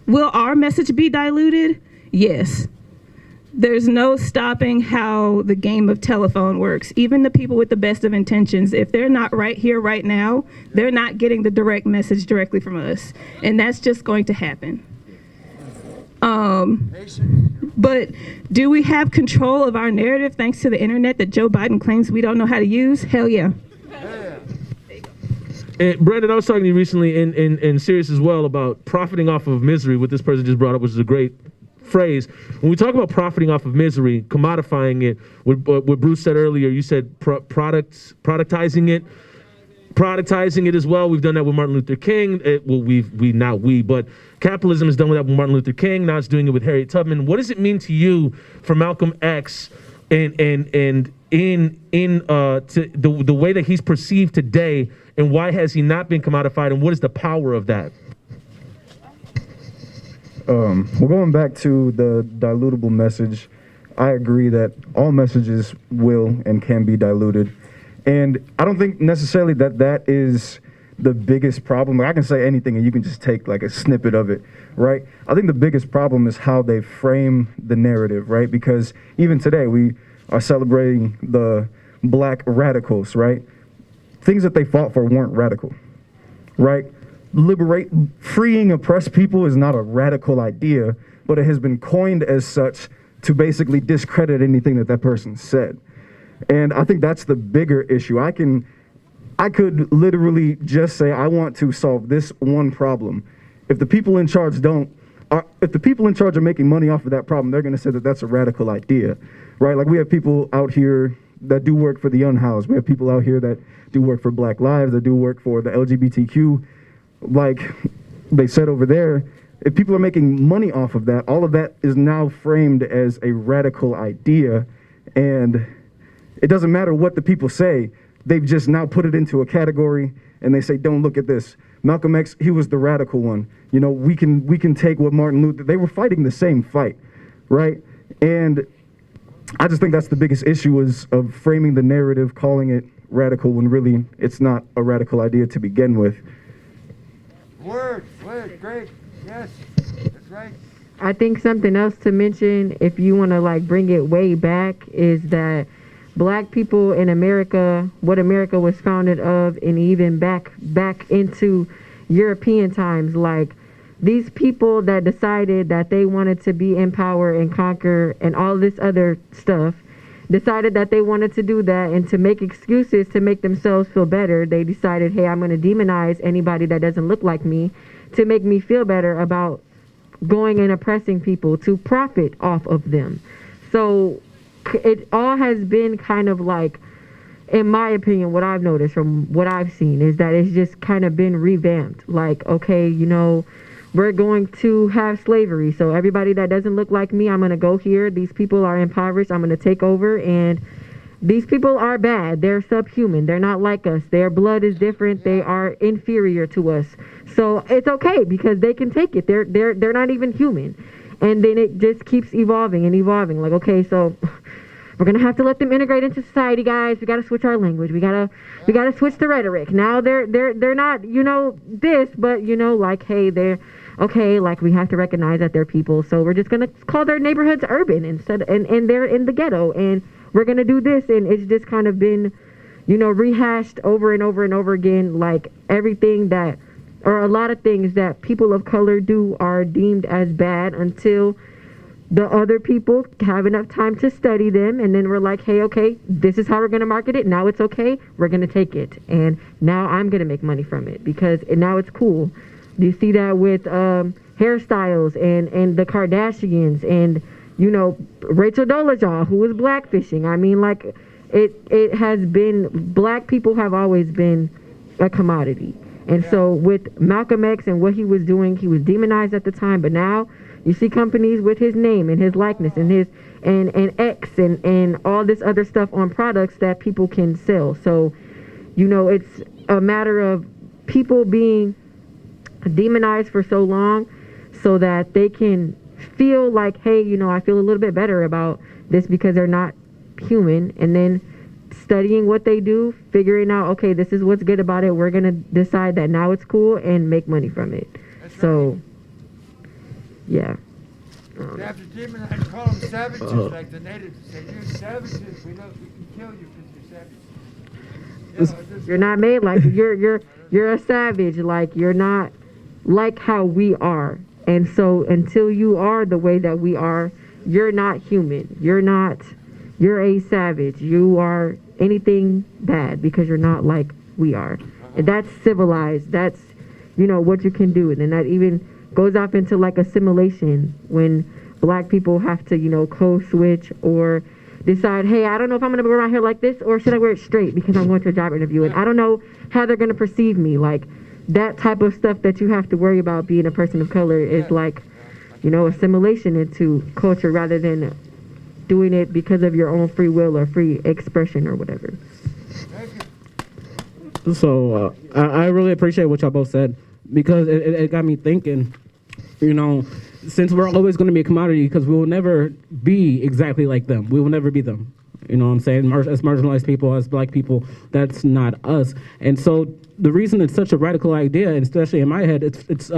will our message be diluted? Yes. There's no stopping how the game of telephone works. Even the people with the best of intentions, if they're not right here, right now, they're not getting the direct message directly from us. And that's just going to happen. But do we have control of our narrative thanks to the internet that Joe Biden claims we don't know how to use? Hell yeah. And Brandon, I was talking to you recently in Sirius as well about profiting off of misery, what this person just brought up, which is a great phrase. When we talk about profiting off of misery, commodifying it, what Bruce said earlier, you said productizing it as well. We've done that with Martin Luther King. But capitalism has done that with Martin Luther King. Now it's doing it with Harriet Tubman. What does it mean to you for Malcolm X and the way that he's perceived today, and why has he not been commodified, and what is the power of that? Well, going back to the dilutable message, I agree that all messages will and can be diluted. And I don't think necessarily that is the biggest problem. I can say anything and you can just take like a snippet of it, right? I think the biggest problem is how they frame the narrative, right? Because even today we are celebrating the black radicals, right? Things that they fought for weren't radical, right? Freeing oppressed people is not a radical idea, but it has been coined as such to basically discredit anything that that person said. And I think that's the bigger issue. I could literally just say, I want to solve this one problem. If the people in charge if the people in charge are making money off of that problem, they're gonna say that that's a radical idea, right? Like, we have people out here that do work for the unhoused. We have people out here that do work for Black Lives, that do work for the LGBTQ. Like they said over there, if people are making money off of that, all of that is now framed as a radical idea. And it doesn't matter what the people say, they've just now put it into a category and they say, don't look at this. Malcolm X, he was the radical one. You know, we can take what Martin Luther, they were fighting the same fight, right? And I just think that's the biggest issue, is of framing the narrative, calling it radical when really it's not a radical idea to begin with. Word, great, yes, that's right. I think something else to mention, if you want to like bring it way back, is that Black people in America, what America was founded of, and even back into European times, like these people that decided that they wanted to be in power and conquer and all this other stuff, decided that they wanted to do that, and to make excuses to make themselves feel better, they decided, hey, I'm going to demonize anybody that doesn't look like me to make me feel better about going and oppressing people to profit off of them. So it all has been kind of like, in my opinion, what I've noticed from what I've seen is that it's just kind of been revamped. Like, okay, you know, we're going to have slavery, so everybody that doesn't look like me, I'm going to go here. These people are impoverished. I'm going to take over, and these people are bad. They're subhuman. They're not like us. Their blood is different. They are inferior to us. So it's okay because they can take it. They're not even human. And then it just keeps evolving and evolving. Like, okay, so we're gonna have to let them integrate into society, guys. We gotta switch our language. We gotta switch the rhetoric. Now they're not, you know, this, but you know, like, hey, they're okay, like we have to recognize that they're people. So we're just gonna call their neighborhoods urban instead, and they're in the ghetto, and we're gonna do this, and it's just kind of been, you know, rehashed over and over and over again. Like everything that, or a lot of things that people of color do are deemed as bad until the other people have enough time to study them, and then we're like, hey, okay, this is how we're going to market it. Now it's okay. We're going to take it, and now I'm going to make money from it because now it's cool. Do you see that with hairstyles and the Kardashians and, you know, Rachel Dolezal, who was blackfishing? I mean, like, it has been, Black people have always been a commodity. And so with Malcolm X and what he was doing, he was demonized at the time, but now you see companies with his name and his likeness and his and X and all this other stuff on products that people can sell. So, you know, it's a matter of people being demonized for so long so that they can feel like, hey, you know, I feel a little bit better about this because they're not human, and then studying what they do, figuring out, okay, this is what's good about it. We're going to decide that now it's cool and make money from it. That's so, right. Yeah. They have to demonize, call them savages, like the natives say, you're savages, we can kill you because you're savages. You're not made like, you're a savage, like you're not like how we are. And so until you are the way that we are, you're not human. You're a savage. You are anything bad because you're not like we are. And that's civilized. That's, you know, what you can do. And then that even goes off into like assimilation when Black people have to, you know, code switch or decide, hey, I don't know if I'm going to wear my hair like this or should I wear it straight because I'm going to a job interview and I don't know how they're going to perceive me. Like that type of stuff that you have to worry about being a person of color is like, you know, assimilation into culture rather than doing it because of your own free will or free expression or whatever. So I really appreciate what y'all both said because it got me thinking, you know, since we're always going to be a commodity because we will never be exactly like them. We will never be them. You know what I'm saying? As marginalized people, as Black people, that's not us. And so the reason it's such a radical idea, and especially in my head, it's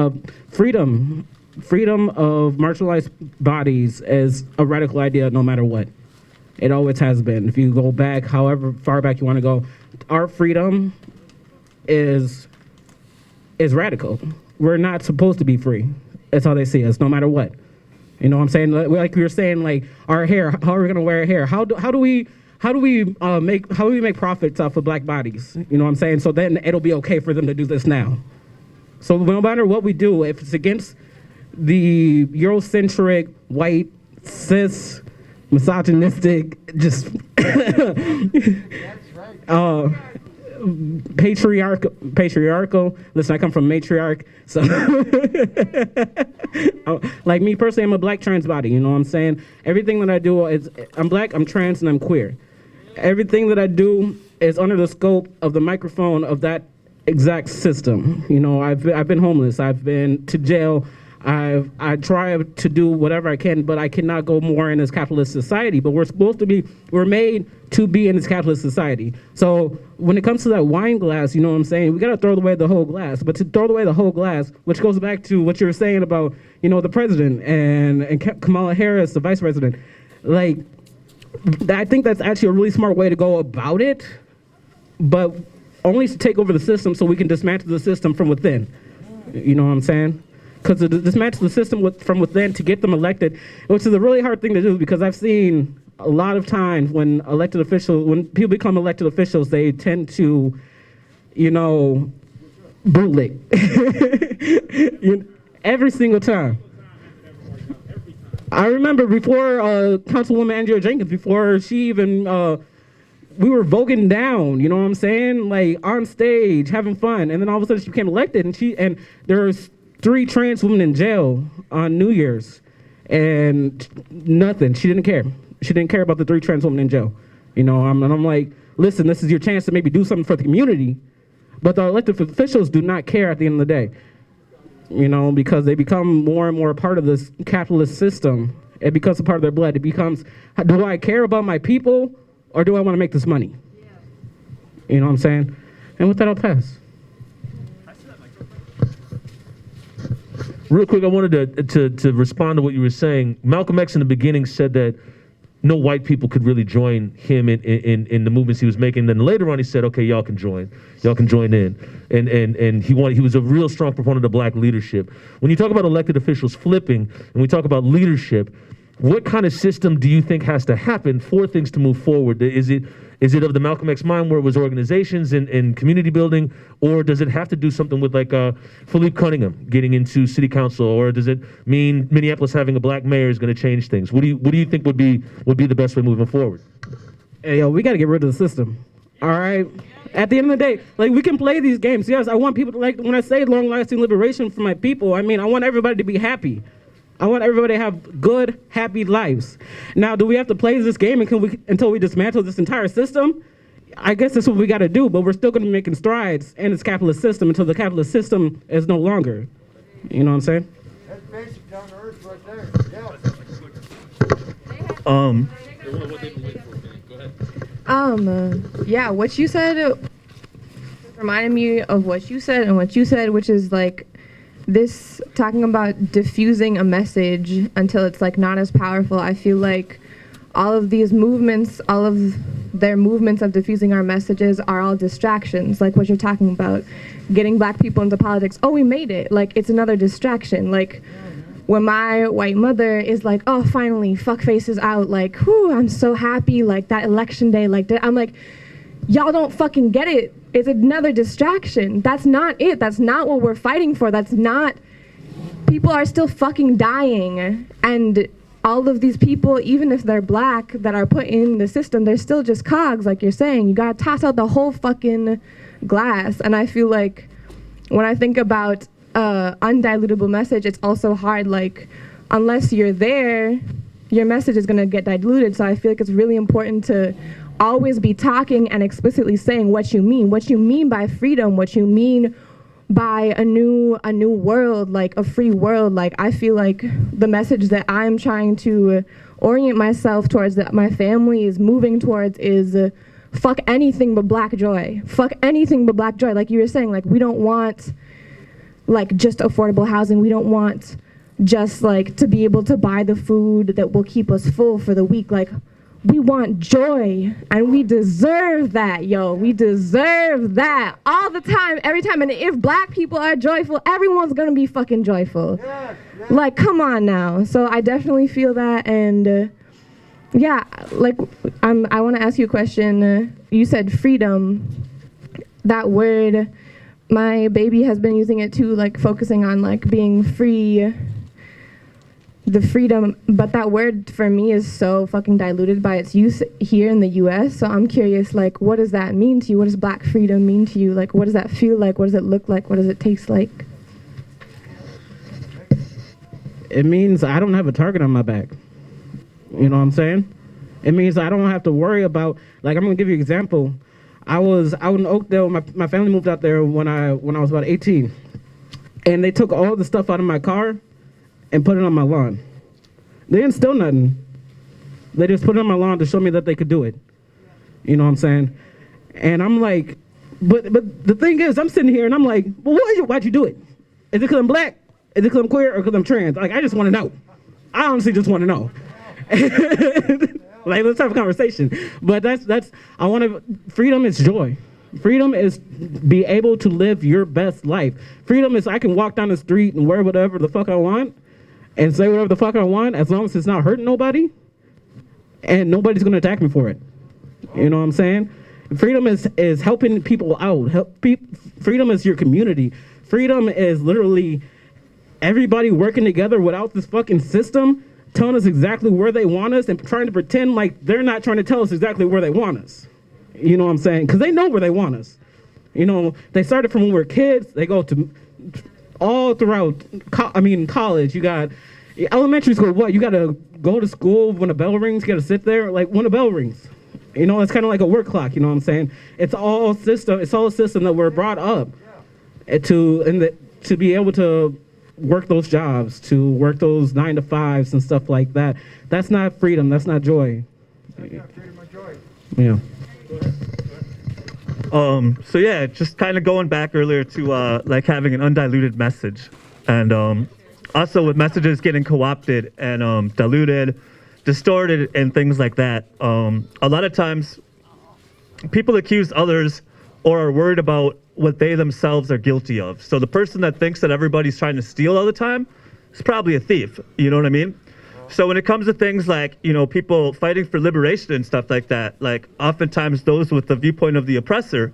freedom. Freedom of marginalized bodies as a radical idea no matter what. It always has been. If you go back, however far back you want to go, our freedom is radical. We're not supposed to be free. That's how they see us, no matter what. You know what I'm saying? Like we were saying, like our hair. How are we gonna wear hair? How do we make profits off of black bodies? You know what I'm saying? So then it'll be okay for them to do this now. So no matter what we do, if it's against the Eurocentric, white, cis, misogynistic, just patriarchal. Listen, I come from matriarch, so like me personally, I'm a black trans body. You know what I'm saying? Everything that I do is I'm black, I'm trans, and I'm queer. Everything that I do is under the scope of the microphone of that exact system. You know, I've been homeless. I've been to jail. I try to do whatever I can, but I cannot go more in this capitalist society. But we're made to be in this capitalist society. So when it comes to that wine glass, you know what I'm saying? We gotta throw away the whole glass. But to throw away the whole glass, which goes back to what you were saying about, you know, the president and Kamala Harris, the vice president. Like, I think that's actually a really smart way to go about it, but only to take over the system so we can dismantle the system from within. You know what I'm saying? Because to dismantle the system from within to get them elected, which is a really hard thing to do, because I've seen a lot of times when people become elected officials, they tend to, you know, bootlick. Every single time. I remember before Councilwoman Andrea Jenkins, before she even, we were voting down, you know what I'm saying? Like on stage, having fun. And then all of a sudden she became elected, and there's 3 trans women in jail on New Year's, and nothing. She didn't care. She didn't care about the 3 trans women in jail. You know, and I'm like, listen, this is your chance to maybe do something for the community, but the elected officials do not care at the end of the day. You know, because they become more and more a part of this capitalist system. It becomes a part of their blood. It becomes, do I care about my people, or do I want to make this money? Yeah. You know what I'm saying? And with that, I'll pass. Real quick, I wanted to respond to what you were saying. Malcolm X in the beginning said that no white people could really join him in the movements he was making. Then later on, he said, "Okay, y'all can join in." And he was a real strong proponent of black leadership. When you talk about elected officials flipping, and we talk about leadership, what kind of system do you think has to happen for things to move forward? Is it of the Malcolm X mind where it was organizations and community building, or does it have to do something with like Philippe Cunningham getting into city council, or does it mean Minneapolis having a black mayor is going to change things? What do you think would be the best way moving forward? Hey, yo, we got to get rid of the system. All right. At the end of the day, like, we can play these games. Yes, I want people to, like, when I say long-lasting liberation for my people, I mean I want everybody to be happy. I want everybody to have good, happy lives. Now, do we have to play this game until we dismantle this entire system? I guess that's what we got to do, but we're still going to be making strides in this capitalist system until the capitalist system is no longer. You know what I'm saying? That's basic down to earth right there. Yeah. Yeah, what you said reminded me of what you said and what you said, which is like this talking about diffusing a message until it's like not as powerful. I feel like all of these movements, all of their movements of diffusing our messages are all distractions, like what you're talking about, getting black people into politics. Oh, we made it. Like, it's another distraction. Like, when my white mother is like, oh, finally, fuckface is out, like, whew, I'm so happy, like, that election day, like, I'm like, y'all don't fucking get it. It's another distraction. That's not it. That's not what we're fighting for. That's not, people are still fucking dying. And all of these people, even if they're black, that are put in the system, they're still just cogs, like you're saying. You gotta toss out the whole fucking glass. And I feel like when I think about undilutable message, it's also hard, like, unless you're there, your message is gonna get diluted. So I feel like it's really important to always be talking and explicitly saying what you mean by freedom, what you mean by a new world, like a free world. Like, I feel like the message that I'm trying to orient myself towards, that my family is moving towards, is fuck anything but black joy. Fuck anything but black joy. Like you were saying, like, we don't want like just affordable housing. We don't want just like to be able to buy the food that will keep us full for the week. Like, we want joy, and we deserve that, yo. We deserve that all the time, every time. And if black people are joyful, everyone's gonna be fucking joyful. Like, come on now. So I definitely feel that, and yeah, like, I want to ask you a question. You said freedom. That word, my baby has been using it too, like focusing on like being free, the freedom, but that word for me is so fucking diluted by its use here in the US. So I'm curious, like, what does that mean to you? What does black freedom mean to you? Like, what does that feel like? What does it look like? What does it taste like? It means I don't have a target on my back. You know what I'm saying? It means I don't have to worry about, like, I'm gonna give you an example. I was out in Oakdale, my family moved out there when I was about 18. And they took all the stuff out of my car and put it on my lawn. They didn't steal nothing. They just put it on my lawn to show me that they could do it. You know what I'm saying? And I'm like, but the thing is, I'm sitting here and I'm like, well, why'd you do it? Is it because I'm black? Is it because I'm queer or because I'm trans? Like, I just want to know. I honestly just want to know. Like, let's have a conversation. But freedom is joy. Freedom is be able to live your best life. Freedom is I can walk down the street and wear whatever the fuck I want and say whatever the fuck I want as long as it's not hurting nobody and nobody's gonna attack me for it. You know what I'm saying? Freedom is helping people out. Freedom is your community. Freedom is literally everybody working together without this fucking system telling us exactly where they want us and trying to pretend like they're not trying to tell us exactly where they want us. You know what I'm saying? Because they know where they want us. You know, they started from when we were kids. They go to all throughout, college. You got elementary school. What? You got to go to school when a bell rings. You got to sit there like when a bell rings. You know, it's kind of like a work clock. You know what I'm saying? It's all a system that we're brought up to be able to work those jobs, to work those 9-to-5s and stuff like that. That's not freedom. That's not joy. Freedom or joy. Yeah. So yeah, just kind of going back earlier to like having an undiluted message, and also with messages getting co-opted and diluted, distorted, and things like that. A lot of times, people accuse others or are worried about what they themselves are guilty of. So the person that thinks that everybody's trying to steal all the time is probably a thief. You know what I mean? So when it comes to things like, you know, people fighting for liberation and stuff like that, like oftentimes those with the viewpoint of the oppressor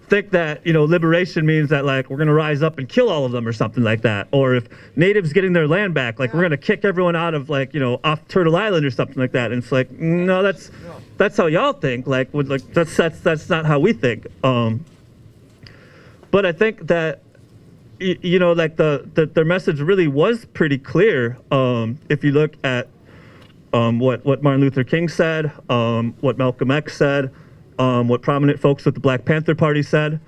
think that, you know, liberation means that like we're going to rise up and kill all of them or something like that. Or if natives getting their land back, like we're going to kick everyone out of like, you know, off Turtle Island or something like that. And it's like, no, that's how y'all think. Like that's not how we think. But I think that, you know, like their message really was pretty clear. If you look at what Martin Luther King said, what Malcolm X said, what prominent folks with the Black Panther Party said,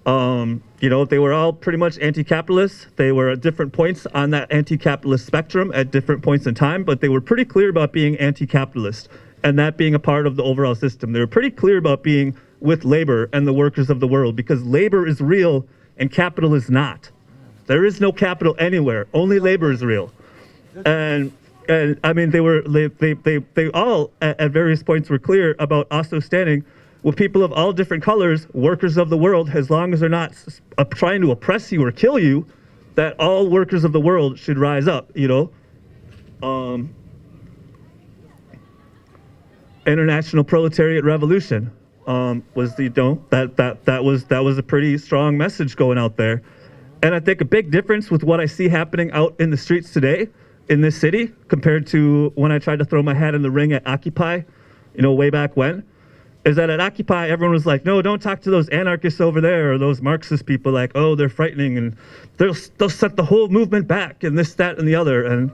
you know, they were all pretty much anti-capitalists. They were at different points on that anti-capitalist spectrum at different points in time, but they were pretty clear about being anti-capitalist and that being a part of the overall system. They were pretty clear about being with labor and the workers of the world, because labor is real and capital is not. There is no capital anywhere. Only labor is real. And I mean, they all at various points were clear about also standing with people of all different colors, workers of the world, as long as they're not trying to oppress you or kill you, that all workers of the world should rise up, you know? International Proletariat Revolution was the, you know, that was a pretty strong message going out there. And I think a big difference with what I see happening out in the streets today in this city compared to when I tried to throw my hat in the ring at Occupy, you know, way back when, is that at Occupy, everyone was like, no, don't talk to those anarchists over there or those Marxist people, like, oh, they're frightening and they'll set the whole movement back and this, that, and the other. And,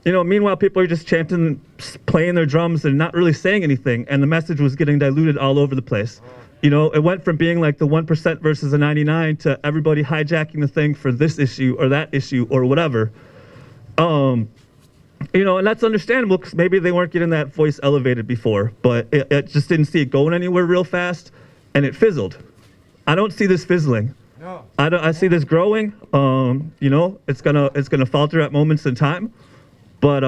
you know, meanwhile, people are just chanting, playing their drums and not really saying anything. And the message was getting diluted all over the place. You know, it went from being like the 1% versus the 99 to everybody hijacking the thing for this issue or that issue or whatever. You know, and that's understandable because maybe they weren't getting that voice elevated before, but it just didn't see it going anywhere real fast, and it fizzled. I don't see this fizzling. No. I see this growing. You know, it's gonna falter at moments in time. But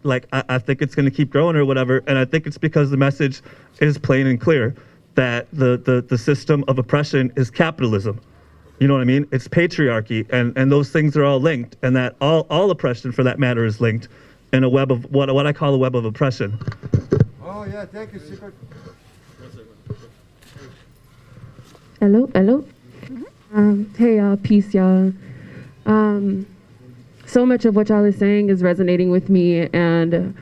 like I think it's going to keep growing or whatever, and I think it's because the message is plain and clear that the system of oppression is capitalism. You know what I mean? It's patriarchy, and those things are all linked, and that all oppression, for that matter, is linked in a web of what I call a web of oppression. Oh yeah, thank you, Secret. Hello. Hey y'all, peace y'all. So much of what y'all is saying is resonating with me, and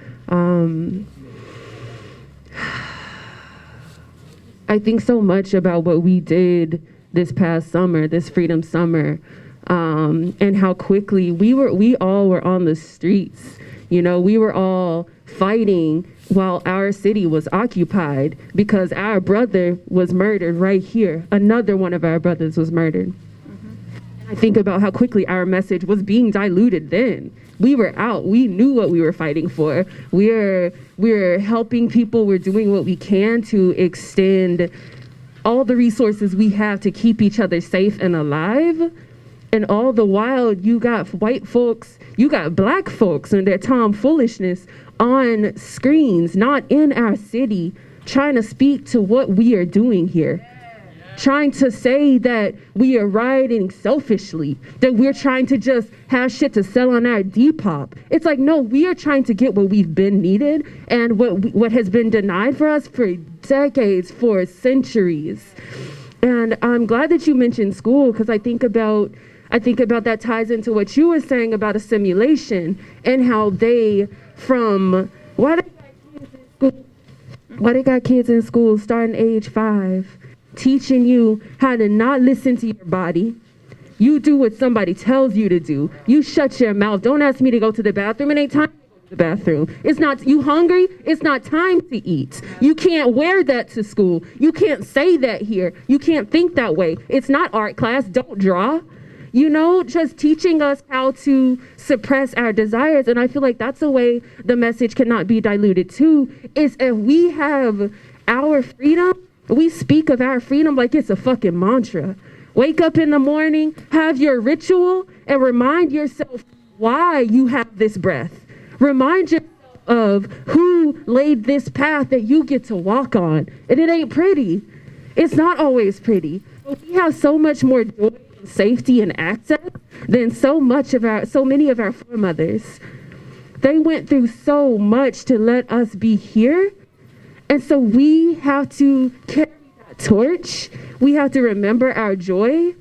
I think so much about what we did this past summer, this Freedom Summer, and how quickly we all were on the streets. You know, we were all fighting while our city was occupied because our brother was murdered right here. Another one of our brothers was murdered. I think about how quickly our message was being diluted then. We were out. We knew what we were fighting for. We're helping people. We're doing what we can to extend all the resources we have to keep each other safe and alive. And all the while, you got white folks, you got black folks and their tomfoolishness on screens, not in our city, trying to speak to what we are doing here. Trying to say that we are rioting selfishly, that we're trying to just have shit to sell on our Depop. It's like, no, we are trying to get what we've been needed and what has been denied for us for decades, for centuries. And I'm glad that you mentioned school, because I think about that ties into what you were saying about assimilation and how they, why they got kids in school starting age 5, teaching you how to not listen to your body. You do what somebody tells you to do. You shut your mouth. Don't ask me to go to the bathroom. It ain't time to go to the bathroom. It's not, you hungry? It's not time to eat. You can't wear that to school. You can't say that here. You can't think that way. It's not art class. Don't draw. You know, just teaching us how to suppress our desires. And I feel like that's a way the message cannot be diluted too, is if we have our freedom, we speak of our freedom like it's a fucking mantra. Wake up in the morning, have your ritual, and remind yourself why you have this breath. Remind yourself of who laid this path that you get to walk on. And it ain't pretty. It's not always pretty. But we have so much more joy, safety, and access than so many of our foremothers. They went through so much to let us be here. And so we have to carry that torch. We have to remember our joy.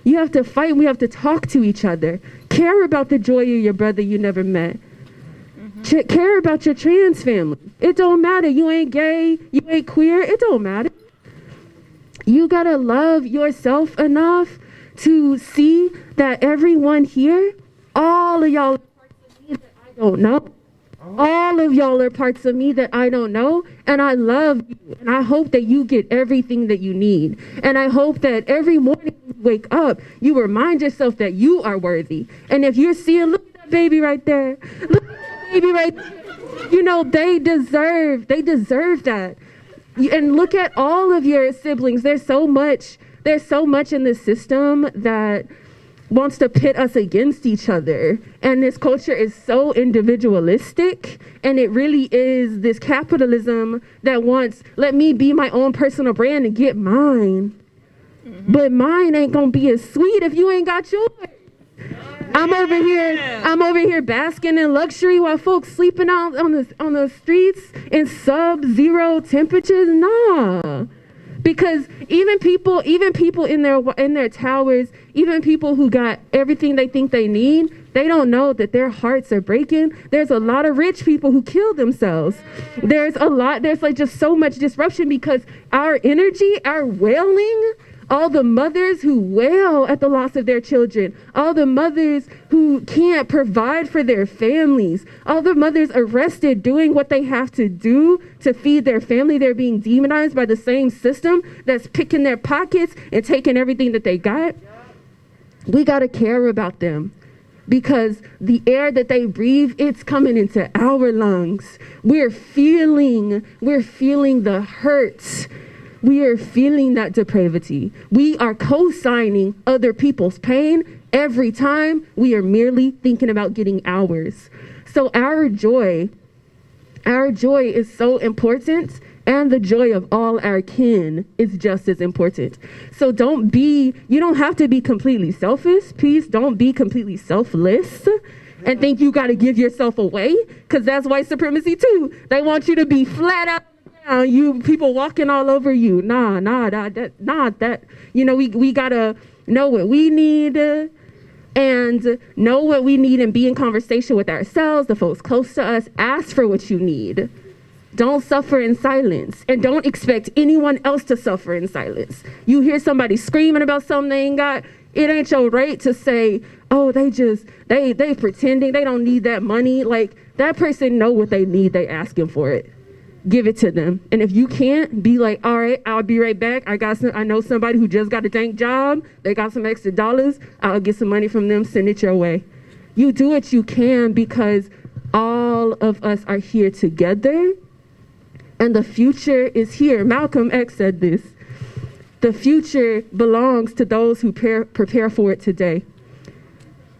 You have to fight. We have to talk to each other. Care about the joy of your brother you never met. Care about your trans family. It don't matter. You ain't gay. You ain't queer. It don't matter. You gotta love yourself enough to see that everyone here, all of y'all are parts of me that I don't know. All of y'all are parts of me that I don't know, and I love you, and I hope that you get everything that you need. And I hope that every morning you wake up, you remind yourself that you are worthy. And if you're seeing, look at that baby right there. Look at that baby right there. You know, they deserve that. And look at all of your siblings. There's so much in the system that wants to pit us against each other. And this culture is so individualistic, and it really is this capitalism that wants, let me be my own personal brand and get mine. But mine ain't gonna be as sweet if you ain't got yours. I'm over here basking in luxury while folks sleeping out on the streets in sub-zero temperatures. Nah. Because even people in their towers, even people who got everything they think they need, they don't know that their hearts are breaking. There's a lot of rich people who kill themselves. There's like just so much disruption because our energy, our wailing, all the mothers who wail at the loss of their children, all the mothers who can't provide for their families, all the mothers arrested doing what they have to do to feed their family, they're being demonized by the same system that's picking their pockets and taking everything that they got. We gotta care about them because the air that they breathe, it's coming into our lungs. We're feeling the hurt. We are feeling that depravity. We are co-signing other people's pain every time we are merely thinking about getting ours. So our joy is so important, and the joy of all our kin is just as important. So you don't have to be completely selfish. Please don't be completely selfless and think you gotta give yourself away, because that's white supremacy too. They want you to be flat out down, you people walking all over you. We gotta know what we need and know what we need and be in conversation with ourselves, the folks close to us. Ask for what you need. Don't suffer in silence, and don't expect anyone else to suffer in silence. You hear somebody screaming about something they ain't got, it ain't your right to say, oh, they pretending, they don't need that money. Like, that person know what they need, they asking for it. Give it to them. And if you can't, be like, all right, I'll be right back. I know somebody who just got a dank job. They got some extra dollars. I'll get some money from them, send it your way. You do what you can, because all of us are here together, and the future is here. Malcolm X said this. The future belongs to those who prepare for it today.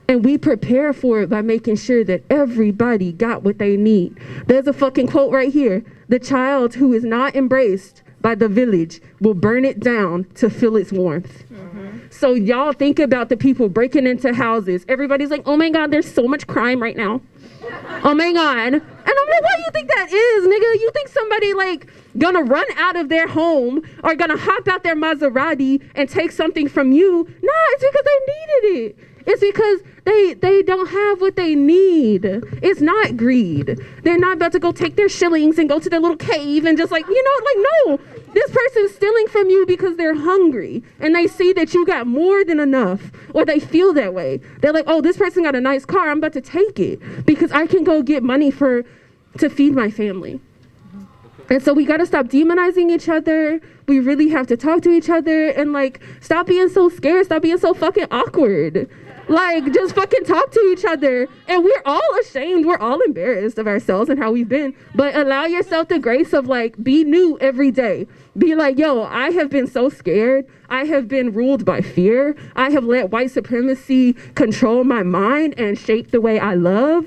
And we prepare for it by making sure that everybody got what they need. There's a fucking quote right here. The child who is not embraced by the village will burn it down to feel its warmth. So y'all think about the people breaking into houses. Everybody's like, oh my God, there's so much crime right now. Oh my God. And I'm like, what do you think that is, nigga? You think somebody like gonna run out of their home or gonna hop out their Maserati and take something from you? No, it's because they needed it. It's because they don't have what they need. It's not greed. They're not about to go take their shillings and go to their little cave and just no. This person's stealing from you because they're hungry and they see that you got more than enough, or they feel that way. They're like, oh, this person got a nice car, I'm about to take it because I can go get money to feed my family. And so we got to stop demonizing each other. We really have to talk to each other and stop being so scared, stop being so fucking awkward. Just fucking talk to each other. And we're all ashamed. We're all embarrassed of ourselves and how we've been. But allow yourself the grace of be new every day. Be like, yo, I have been so scared. I have been ruled by fear. I have let white supremacy control my mind and shape the way I love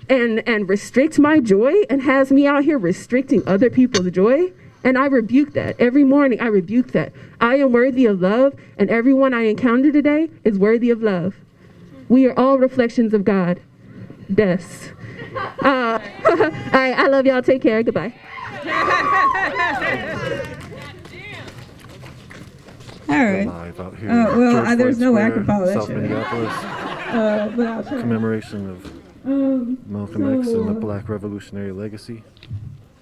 and restrict my joy, and has me out here restricting other people's joy. And I rebuke that. Every morning I rebuke that. I am worthy of love, and everyone I encounter today is worthy of love. We are all reflections of God. Yes. All right, I love y'all. Take care. Goodbye. All right. Live out here. There's no way I can follow that South shit. Minneapolis. But I'll try. Commemoration of Malcolm X and the Black Revolutionary legacy.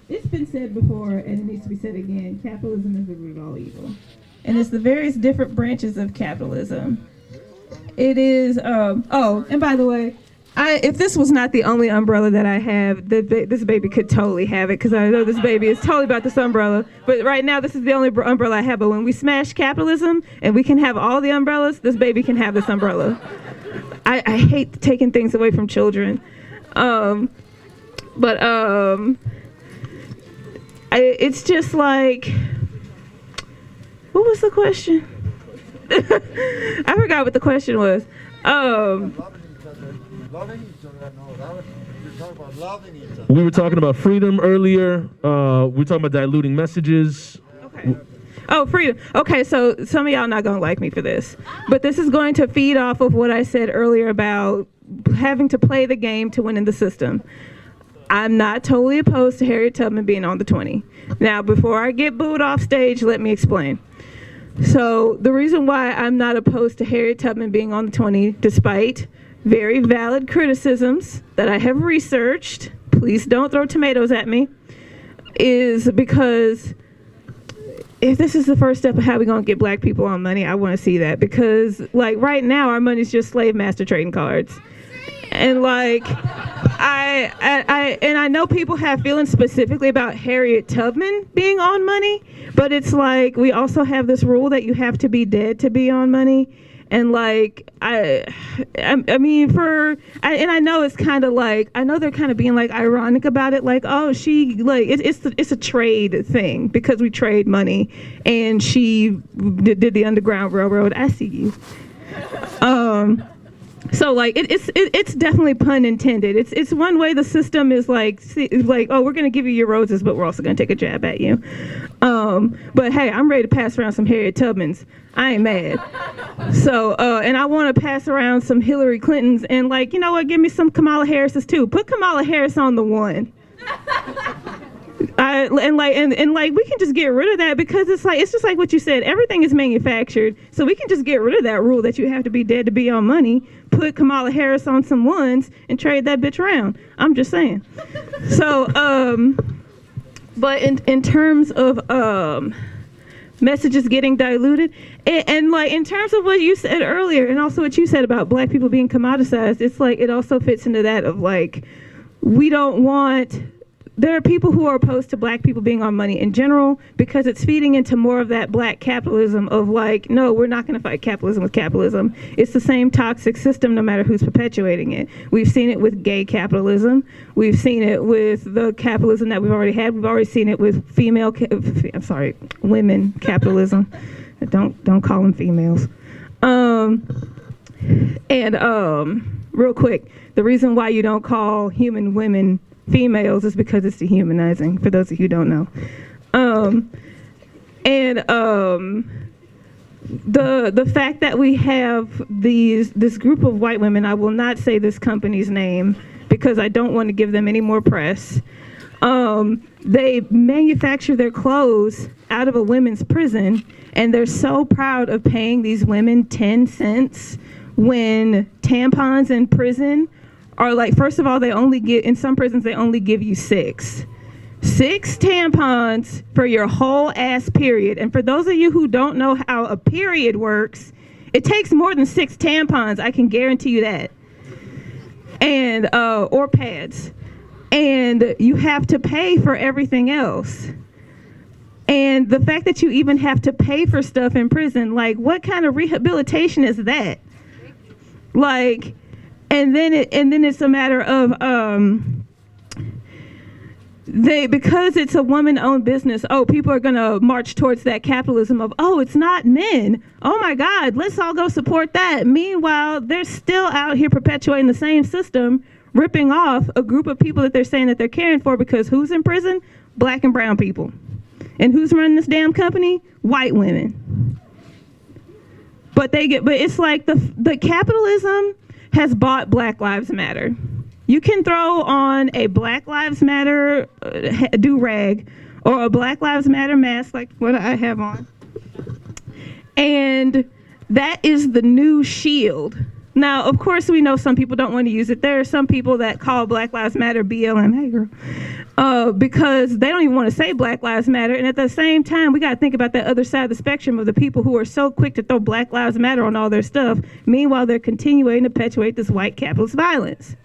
It's been said before, and it needs to be said again. Capitalism is the root of all evil. And it's the various different branches of capitalism. It is, and by the way, if this was not the only umbrella that I have, this baby could totally have it, because I know this baby is totally about this umbrella. But right now, this is the only umbrella I have. But when we smash capitalism and we can have all the umbrellas, this baby can have this umbrella. I hate taking things away from children. It's just like, what was the question? I forgot what the question was. We were talking about freedom earlier. We were talking about diluting messages. Okay. Oh, freedom. Okay, so some of y'all not gonna like me for this, but this is going to feed off of what I said earlier about having to play the game to win in the system. I'm not totally opposed to Harriet Tubman being on the 20. Now, before I get booed off stage, let me explain. So the reason why I'm not opposed to Harriet Tubman being on the 20, despite very valid criticisms that I have researched, please don't throw tomatoes at me, is because if this is the first step of how we're going to get black people on money, I want to see that. Because right now our money's just slave master trading cards. And I know people have feelings specifically about Harriet Tubman being on money, but it's we also have this rule that you have to be dead to be on money. And I know it's kind of I know they're kind of being ironic about it, it's a trade thing because we trade money, and she did the Underground Railroad. I see you. So like it's definitely pun intended. It's one way the system is like oh, we're gonna give you your roses, but we're also gonna take a jab at you. But hey, I'm ready to pass around some Harriet Tubmans. I ain't mad. So and I want to pass around some Hillary Clintons, and like, you know what, give me some Kamala Harris's too. Put Kamala Harris on the one. And we can just get rid of that, because it's just like what you said, everything is manufactured, so we can just get rid of that rule that you have to be dead to be on money, put Kamala Harris on some ones and trade that bitch around. I'm just saying. So but in terms of messages getting diluted, and like in terms of what you said earlier, and also what you said about black people being commoditized, it's like it also fits into that of like, we don't want, there are people who are opposed to black people being on money in general, because it's feeding into more of that black capitalism of like, no, we're not going to fight capitalism with capitalism. It's the same toxic system no matter who's perpetuating it. We've seen it with gay capitalism. We've seen it with the capitalism that we've already had. We've already seen it with women capitalism. Don't call them females. Real quick, the reason why you don't call human women females is because it's dehumanizing, for those of you who don't know. The fact that we have this group of white women, I will not say this company's name because I don't want to give them any more press. They manufacture their clothes out of a women's prison, and they're so proud of paying these women 10 cents when tampons in prison are like, first of all, they only get, in some prisons, they only give you 6 tampons for your whole ass period. And for those of you who don't know how a period works, it takes more than 6 tampons, I can guarantee you that. And, or pads. And you have to pay for everything else. And the fact that you even have to pay for stuff in prison, like, what kind of rehabilitation is that? Like, and then it's a matter of because it's a woman-owned business, oh, people are gonna march towards that capitalism of, oh, it's not men. Oh my God, let's all go support that. Meanwhile, they're still out here perpetuating the same system, ripping off a group of people that they're saying that they're caring for, because who's in prison? Black and brown people. And who's running this damn company? White women. But it's like the capitalism has bought Black Lives Matter. You can throw on a Black Lives Matter do-rag or a Black Lives Matter mask like what I have on. And that is the new shield. Now, of course, we know some people don't want to use it. There are some people that call Black Lives Matter BLM, hey girl, because they don't even want to say Black Lives Matter. And at the same time, we got to think about that other side of the spectrum of the people who are so quick to throw Black Lives Matter on all their stuff. Meanwhile, they're continuing to perpetuate this white capitalist violence.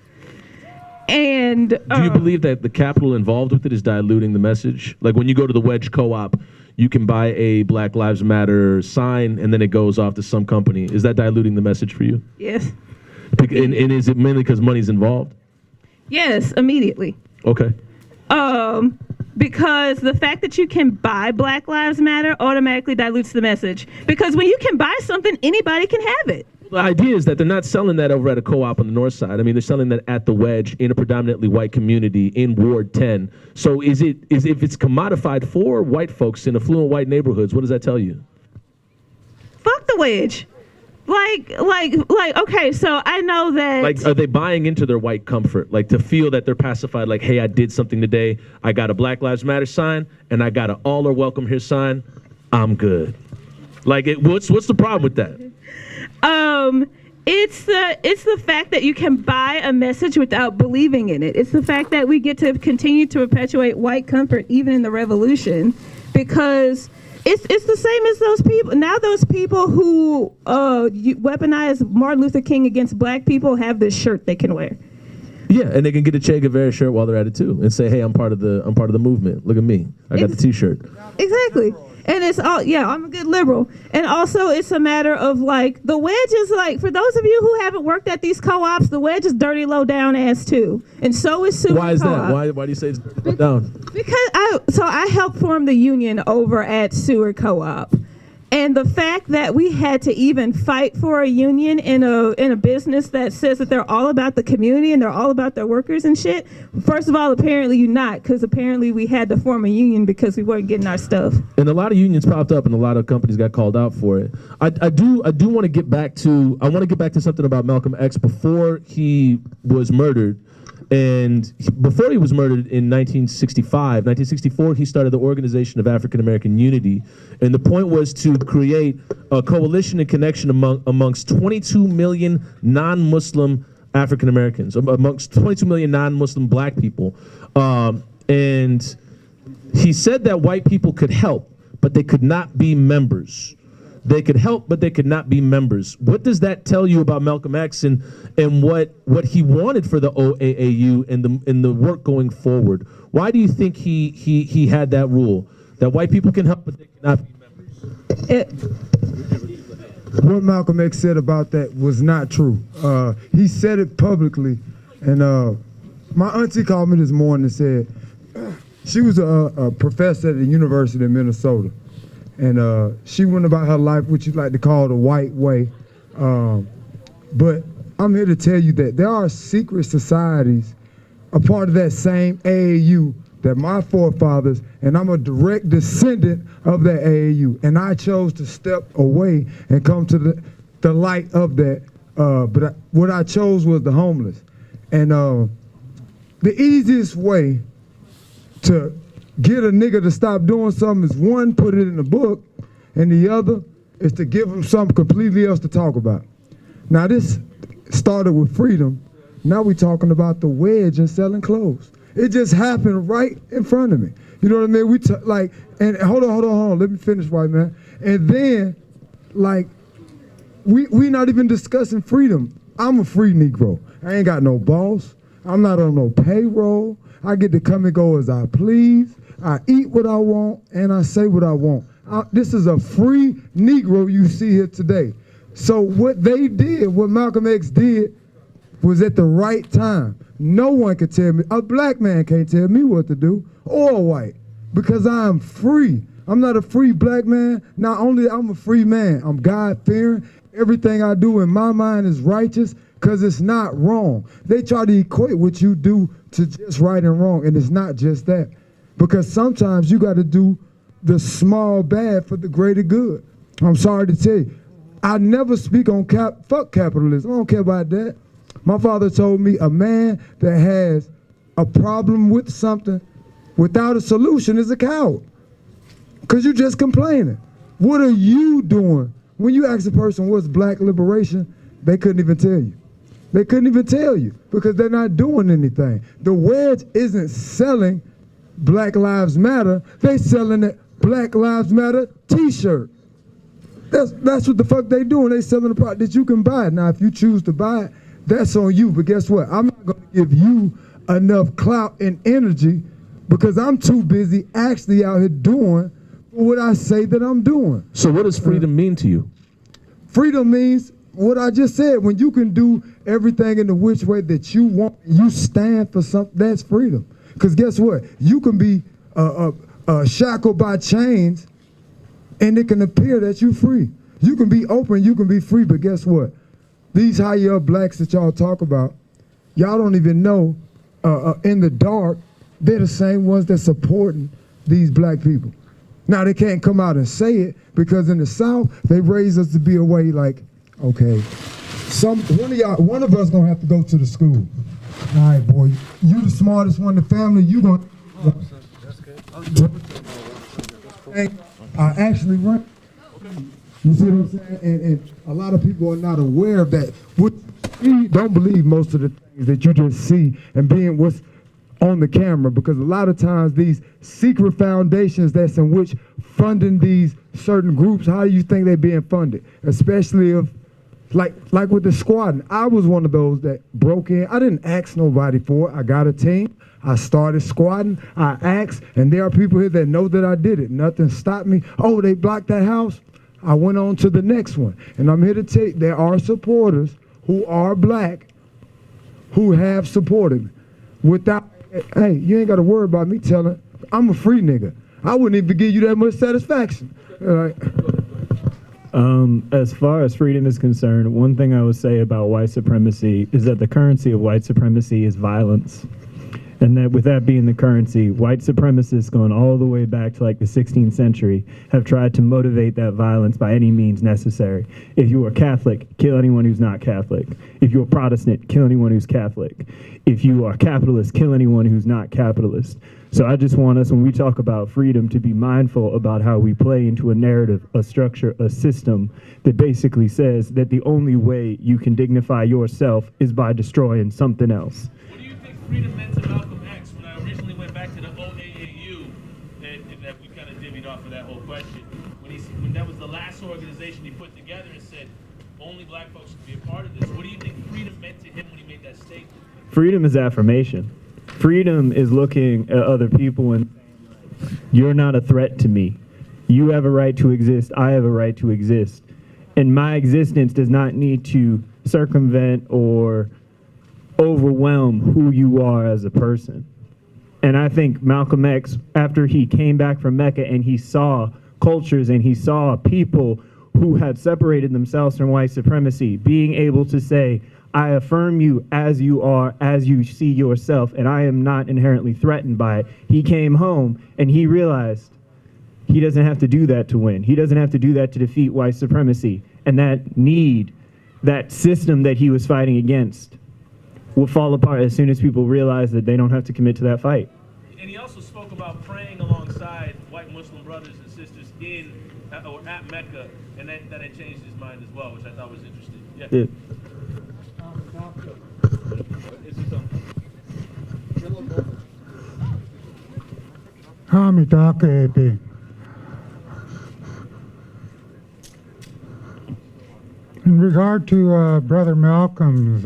And do you believe that the capital involved with it is diluting the message? Like when you go to the Wedge Co-op, you can buy a Black Lives Matter sign and then it goes off to some company. Is that diluting the message for you? Yes. And is it mainly because money's involved? Yes, immediately. Okay. Because the fact that you can buy Black Lives Matter automatically dilutes the message. Because when you can buy something, anybody can have it. The idea is that they're not selling that over at a co-op on the north side. I mean, they're selling that at the Wedge in a predominantly white community in Ward 10. So if it's commodified for white folks in affluent white neighborhoods, what does that tell you? Fuck the Wedge. Like, okay, so I know that. Like, are they buying into their white comfort? Like, to feel that they're pacified, like, hey, I did something today. I got a Black Lives Matter sign, and I got an all are welcome here sign. I'm good. Like, what's the problem with that? It's the fact that you can buy a message without believing in it. It's the fact that we get to continue to perpetuate white comfort even in the revolution, because it's the same as those people. Now those people who weaponize Martin Luther King against black people have this shirt they can wear. Yeah, and they can get a Che Guevara shirt while they're at it too, and say, "Hey, I'm part of the movement. Look at me. I got the T-shirt." Exactly. And it's all, yeah, I'm a good liberal. And also it's a matter of like, the Wedge is like, for those of you who haven't worked at these co-ops, the Wedge is dirty, low down ass too. And so is Super Why is Co-op. that? Why do you say it's down? Because I helped form the union over at Seward Co-op. And the fact that we had to even fight for a union in a business that says that they're all about the community and they're all about their workers and shit. First of all, apparently you're not, because apparently we had to form a union because we weren't getting our stuff. And a lot of unions popped up, and a lot of companies got called out for it. I do want to get back to something about Malcolm X before he was murdered. And before he was murdered in 1964, he started the Organization of African American Unity. And the point was to create a coalition and connection amongst 22 million non-Muslim African Americans, amongst 22 million non-Muslim black people. And he said that white people could help, but they could not be members. They could help, but they could not be members. What does that tell you about Malcolm X and what he wanted for the OAAU and the work going forward? Why do you think he had that rule that white people can help, but they cannot be members? What Malcolm X said about that was not true. He said it publicly, and my auntie called me this morning and said she was a professor at the University of Minnesota. And she went about her life, which you like to call the white way. But I'm here to tell you that there are secret societies, a part of that same AAU that my forefathers, and I'm a direct descendant of that AAU. And I chose to step away and come to the light of that. But what I chose was the homeless. And the easiest way to get a nigga to stop doing something is one, put it in the book, and the other is to give him something completely else to talk about. Now this started with freedom. Now we talking about the wedge and selling clothes. It just happened right in front of me. You know what I mean? And hold on, let me finish, white man. And then, we not even discussing freedom. I'm a free Negro. I ain't got no boss. I'm not on no payroll. I get to come and go as I please. I eat what I want, and I say what I want. This is a free Negro you see here today. So what they did, what Malcolm X did, was at the right time. No one could tell me, a black man can't tell me what to do, or a white, because I'm free. I'm not a free black man. Not only I'm a free man, I'm God-fearing. Everything I do in my mind is righteous, because it's not wrong. They try to equate what you do to just right and wrong, and it's not just that. Because sometimes you got to do the small bad for the greater good. I'm sorry to tell you. I never speak on fuck capitalism. I don't care about that. My father told me a man that has a problem with something without a solution is a coward. Because you're just complaining. What are you doing? When you ask a person what's black liberation, they couldn't even tell you. They couldn't even tell you because they're not doing anything. The wedge isn't selling Black Lives Matter, they selling that Black Lives Matter t-shirt. That's what the fuck they doing. They selling a product that you can buy. Now, if you choose to buy it, that's on you. But guess what? I'm not going to give you enough clout and energy because I'm too busy actually out here doing what I say that I'm doing. So what does freedom mean to you? Freedom means what I just said. When you can do everything in the which way that you want, you stand for something, that's freedom. Because guess what? You can be shackled by chains and it can appear that you're free. You can be open, you can be free, but guess what? These higher up blacks that y'all talk about, y'all don't even know in the dark, they're the same ones that supporting these black people. Now they can't come out and say it because in the South, they raised us to be a way like, okay, one of us gonna have to go to the school. All right, boy, you the smartest one in the family, you gonna I actually run. You see what I'm saying? And a lot of people are not aware of that. Don't believe most of the things that you just see and being what's on the camera, because a lot of times these secret foundations that's in which funding these certain groups, how do you think they're being funded? Especially if, like with the squatting, I was one of those that broke in. I didn't ask nobody for it. I got a team. I started squatting. I asked, and there are people here that know that I did it. Nothing stopped me. Oh, they blocked that house. I went on to the next one. And I'm here to tell you, there are supporters who are black who have supported me. Without, hey, you ain't got to worry about me telling, I'm a free nigga. I wouldn't even give you that much satisfaction. All right. As far as freedom is concerned, one thing I would say about white supremacy is that the currency of white supremacy is violence. And that with that being the currency, white supremacists going all the way back to like the 16th century have tried to motivate that violence by any means necessary. If you are Catholic, kill anyone who's not Catholic. If you're Protestant, kill anyone who's Catholic. If you are capitalist, kill anyone who's not capitalist. So I just want us, when we talk about freedom, to be mindful about how we play into a narrative, a structure, a system that basically says that the only way you can dignify yourself is by destroying something else. What do you think freedom meant to Malcolm X when I originally went back to the OAAU, and that we kind of divvied off of that whole question? When that was the last organization he put together and said, only black folks should be a part of this. What do you think freedom meant to him when he made that statement? Freedom is affirmation. Freedom is looking at other people and saying, you're not a threat to me. You have a right to exist. I have a right to exist. And my existence does not need to circumvent or overwhelm who you are as a person. And I think Malcolm X, after he came back from Mecca and he saw cultures and he saw people who had separated themselves from white supremacy, being able to say, I affirm you as you are, as you see yourself, and I am not inherently threatened by it. He came home and he realized he doesn't have to do that to win. He doesn't have to do that to defeat white supremacy. And that system that he was fighting against will fall apart as soon as people realize that they don't have to commit to that fight. And he also spoke about praying alongside white Muslim brothers and sisters or at Mecca, and that had changed his mind as well, which I thought was interesting. Yeah. In regard to Brother Malcolm's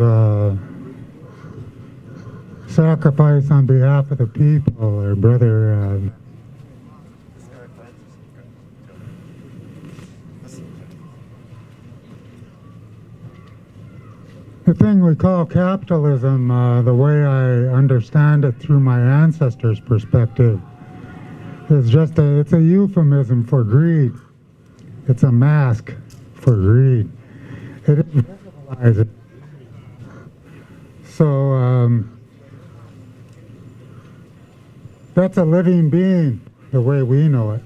sacrifice on behalf of the people, or Brother the thing we call capitalism, the way I understand it through my ancestors' perspective, is just it's a euphemism for greed. It's a mask for greed. It invisibilizes it. So that's a living being the way we know it.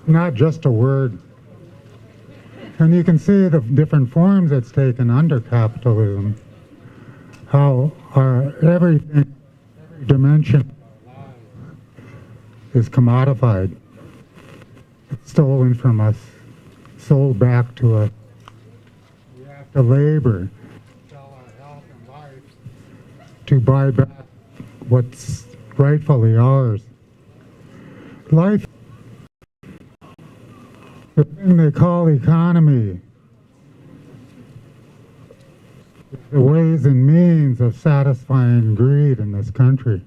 Not just a word. And you can see the different forms it's taken under capitalism. How everything, every dimension is commodified. It's stolen from us, sold back to us. We have to labor, sell our health and life to buy back what's rightfully ours. Life, the thing they call economy, the ways and means of satisfying greed in this country.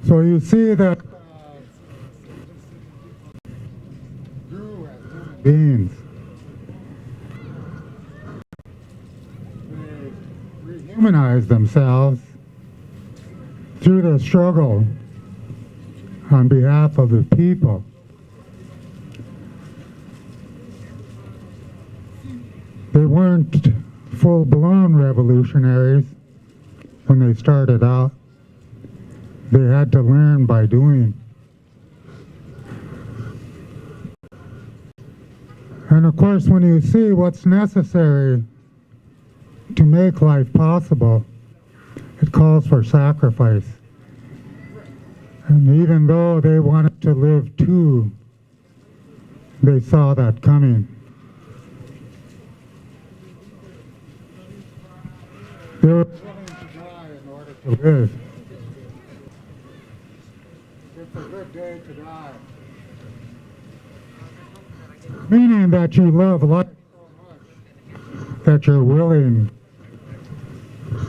So you see that grew as human beings. They rehumanize themselves through the struggle on behalf of the people. They weren't full-blown revolutionaries when they started out. They had to learn by doing. And of course, when you see what's necessary to make life possible, it calls for sacrifice. And even though they wanted to live too, they saw that coming. They were willing to die in order to live. It's a good day to die. Meaning that you love life so much that you're willing to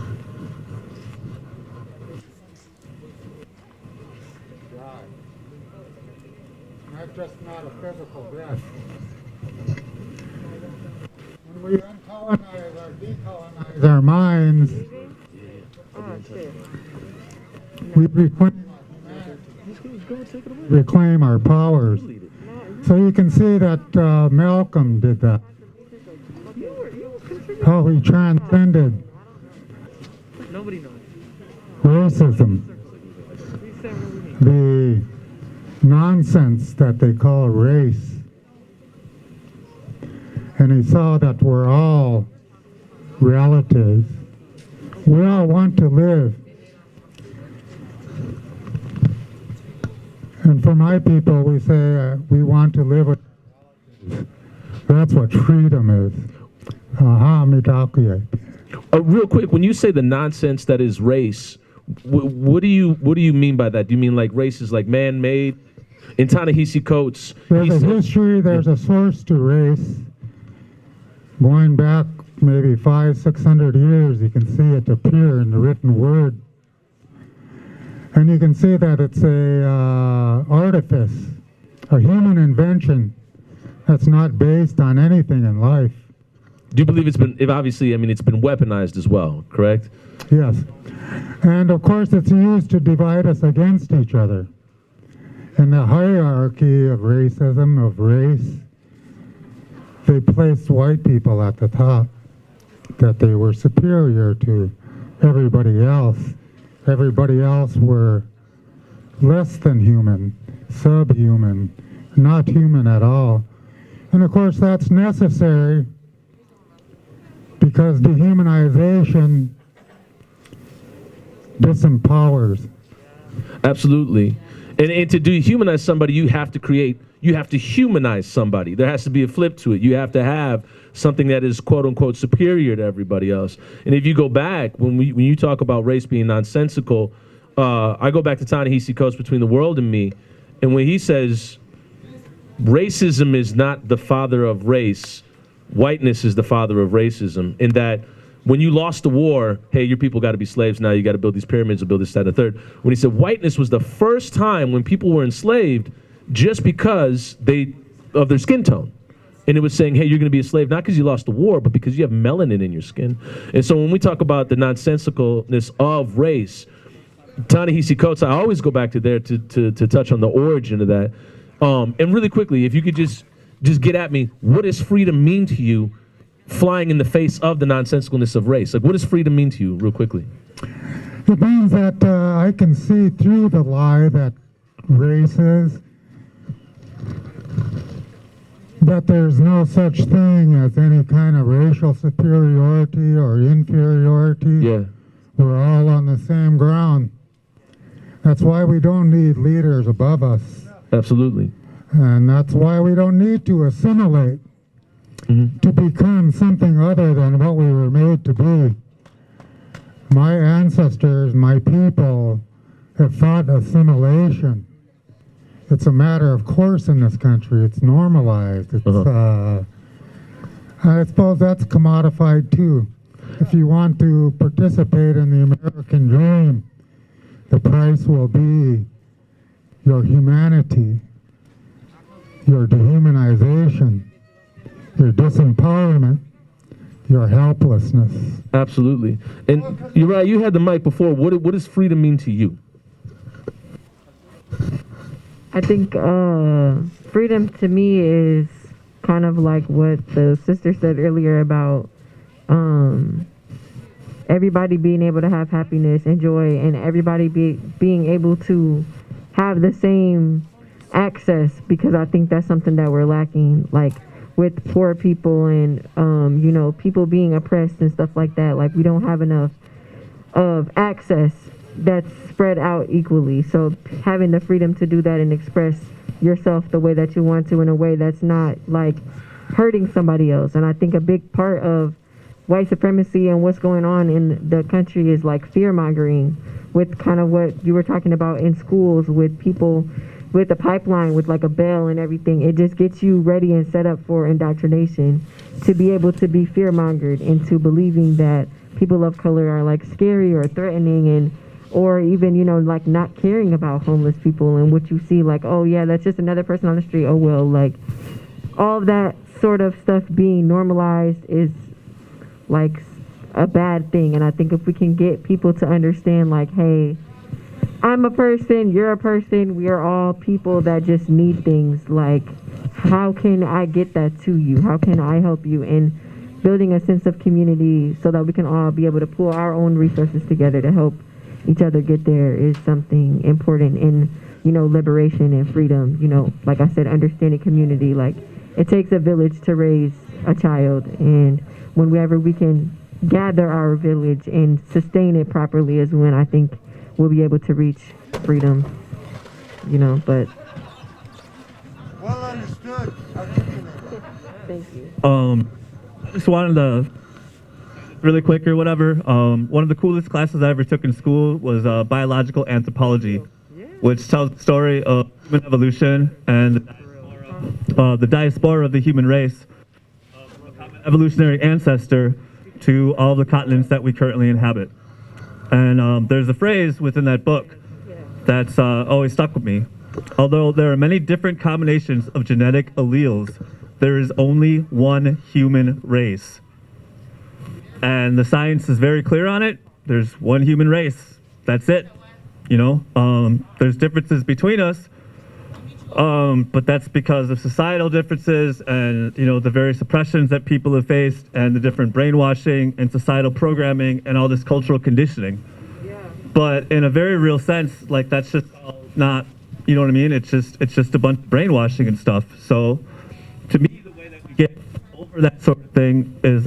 die. That's just not a physical death. When we uncolonize or decolonize our minds, we reclaim our reclaim our powers. So you can see that Malcolm did that. How he transcended racism, the nonsense that they call race. And he saw that we're all relatives. We all want to live. And for my people, we say we want to live with. That's what freedom is. Real quick, when you say the nonsense that is race, what do you mean by that? Do you mean like race is like man-made? In Ta-Nehisi Coates, there's a history, there's a source to race. Going back maybe 500-600 years, you can see it appear in the written word. And you can see that it's a artifice, a human invention that's not based on anything in life. Do you believe it's been weaponized as well, correct? Yes. And of course it's used to divide us against each other. In the hierarchy of racism, of race, they placed white people at the top, that they were superior to everybody else. Everybody else were less than human, subhuman, not human at all. And of course that's necessary because dehumanization disempowers. Absolutely. And to dehumanize somebody, you have to humanize somebody. There has to be a flip to it. You have to have something that is quote unquote superior to everybody else. And if you go back, when you talk about race being nonsensical, I go back to Ta-Nehisi Coates, Between the World and Me, and when he says racism is not the father of race, whiteness is the father of racism, in that when you lost the war, hey, your people got to be slaves now, you got to build these pyramids or build this, that, and the third. When he said whiteness was the first time when people were enslaved just because of their skin tone. And it was saying, hey, you're going to be a slave not because you lost the war, but because you have melanin in your skin. And so when we talk about the nonsensicalness of race, Ta-Nehisi Coates, I always go back to there to touch on the origin of that. And really quickly, if you could just get at me, what does freedom mean to you, flying in the face of the nonsensicalness of race? Like, what does freedom mean to you, real quickly? It means that I can see through the lie that race is, that there's no such thing as any kind of racial superiority or inferiority. Yeah. We're all on the same ground. That's why we don't need leaders above us. Absolutely. And that's why we don't need to assimilate to become something other than what we were made to be. My ancestors, my people, have fought assimilation. It's a matter of course in this country. It's normalized. It's, I suppose that's commodified too. If you want to participate in the American dream, the price will be your humanity, your dehumanization, your disempowerment, your helplessness. Absolutely. And you're right, you had the mic before. What does freedom mean to you? I think freedom to me is kind of like what the sister said earlier about everybody being able to have happiness and joy, and everybody being able to have the same access, because I think that's something that we're lacking, like with poor people and you know, people being oppressed and stuff like that. Like, we don't have enough of access that's spread out equally. So having the freedom to do that and express yourself the way that you want to, in a way that's not like hurting somebody else. And I think a big part of white supremacy and what's going on in the country is like fear mongering, with kind of what you were talking about in schools, with people with the pipeline, with like a bell and everything. It just gets you ready and set up for indoctrination, to be able to be fear mongered into believing that people of color are like scary or threatening, and or even, you know, like not caring about homeless people, and what you see like, oh yeah, that's just another person on the street, oh well. Like, all of that sort of stuff being normalized is like a bad thing. And I think if we can get people to understand like, hey, I'm a person, you're a person, we are all people that just need things. Like, how can I get that to you? How can I help you? And building a sense of community so that we can all be able to pull our own resources together to help each other get there is something important in, you know, liberation and freedom. You know, like I said, understanding community. Like, it takes a village to raise a child, and whenever we can gather our village and sustain it properly is when I think we'll be able to reach freedom, you know. But Well understood. thank you. I just wanted to, really quick or whatever, one of the coolest classes I ever took in school was biological anthropology, which tells the story of human evolution and the diaspora of the human race, from a common evolutionary ancestor to all the continents that we currently inhabit. And there's a phrase within that book that's always stuck with me. Although there are many different combinations of genetic alleles, there is only one human race. And the science is very clear on it. There's one human race. That's it. You know, there's differences between us, but that's because of societal differences and, you know, the various oppressions that people have faced and the different brainwashing and societal programming and all this cultural conditioning. But in a very real sense, like, that's just not, you know what I mean? It's just a bunch of brainwashing and stuff. So to me, the way that we get over that sort of thing is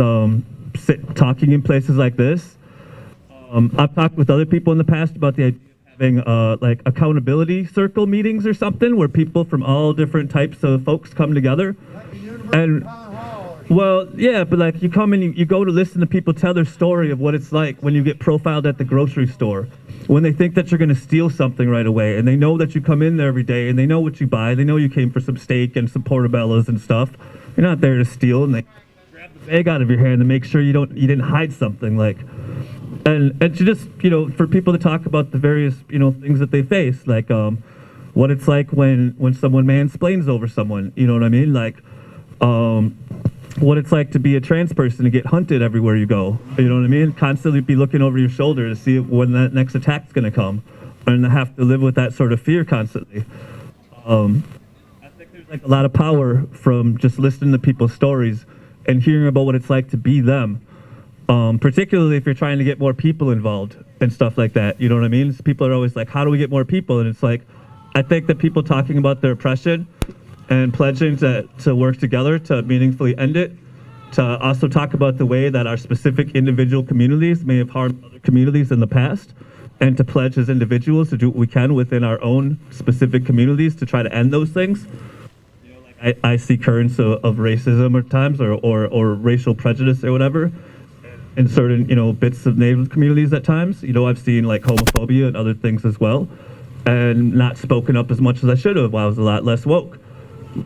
talking in places like this. I've talked with other people in the past about the idea of having like accountability circle meetings or something where people from all different types of folks come together. And well, yeah, but like, you come and you go to listen to people tell their story of what it's like when you get profiled at the grocery store, when they think that you're going to steal something right away, and they know that you come in there every day, and they know what you buy, they know you came for some steak and some portobellos and stuff. You're not there to steal, and they grab the bag out of your hand to make sure you didn't hide something, like. And to just, you know, for people to talk about the various, you know, things that they face, like what it's like when someone mansplains over someone, you know what I mean? Like, what it's like to be a trans person and get hunted everywhere you go, you know what I mean? Constantly be looking over your shoulder to see when that next attack's gonna come, and to have to live with that sort of fear constantly. I think there's like a lot of power from just listening to people's stories and hearing about what it's like to be them. Particularly if you're trying to get more people involved and stuff like that, you know what I mean? So people are always like, how do we get more people? And it's like, I think that people talking about their oppression and pledging to work together to meaningfully end it, to also talk about the way that our specific individual communities may have harmed other communities in the past, and to pledge as individuals to do what we can within our own specific communities to try to end those things. You know, like I see currents of racism at times, or racial prejudice or whatever, in certain, you know, bits of Native communities at times. You know, I've seen like homophobia and other things as well, and not spoken up as much as I should have while I was a lot less woke.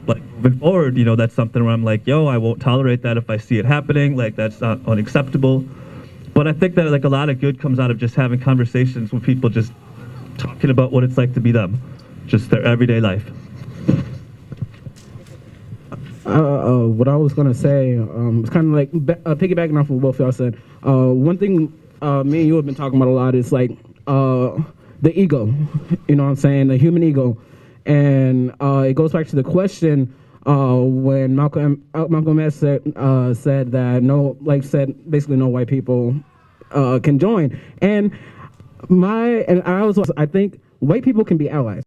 Like, moving forward, you know, that's something where I'm like, yo, I won't tolerate that if I see it happening. Like, that's not unacceptable. But I think that like a lot of good comes out of just having conversations with people, just talking about what it's like to be them, just their everyday life. What I was gonna say, it's kind of like piggybacking off of what both y'all said. One thing me and you have been talking about a lot is like the ego. You know what I'm saying? The human ego. And it goes back to the question when Malcolm X said that basically no white people can join. And I think white people can be allies.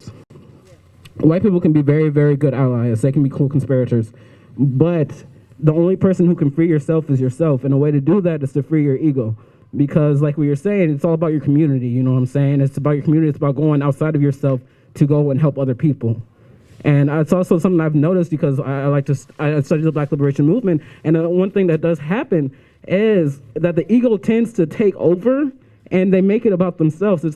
White people can be very, very good allies. They can be cool conspirators. But the only person who can free yourself is yourself. And the way to do that is to free your ego. Because like we were saying, it's all about your community. You know what I'm saying? It's about your community. It's about going outside of yourself to go and help other people. And it's also something I've noticed because I study the Black Liberation Movement. And one thing that does happen is that the ego tends to take over, and they make it about themselves. It's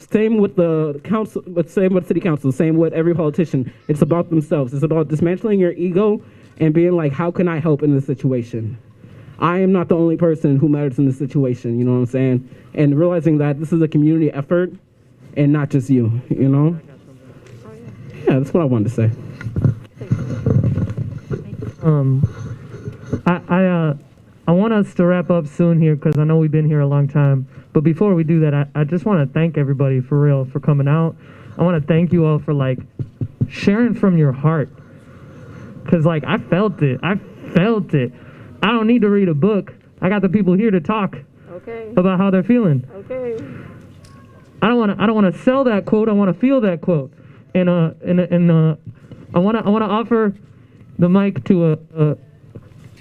same with the council, but same with city council, same with every politician. It's about themselves. It's about dismantling your ego and being like, how can I help in this situation? I am not the only person who matters in this situation, you know what I'm saying? And realizing that this is a community effort and not just you, you know? Yeah, that's what I wanted to say. I want us to wrap up soon here because I know we've been here a long time. But before we do that, I just want to thank everybody for real for coming out. I want to thank you all for like sharing from your heart. Cause like I felt it. I don't need to read a book. I got the people here to talk about how they're feeling. I don't want to sell that quote. I want to feel that quote. And I want to offer the mic to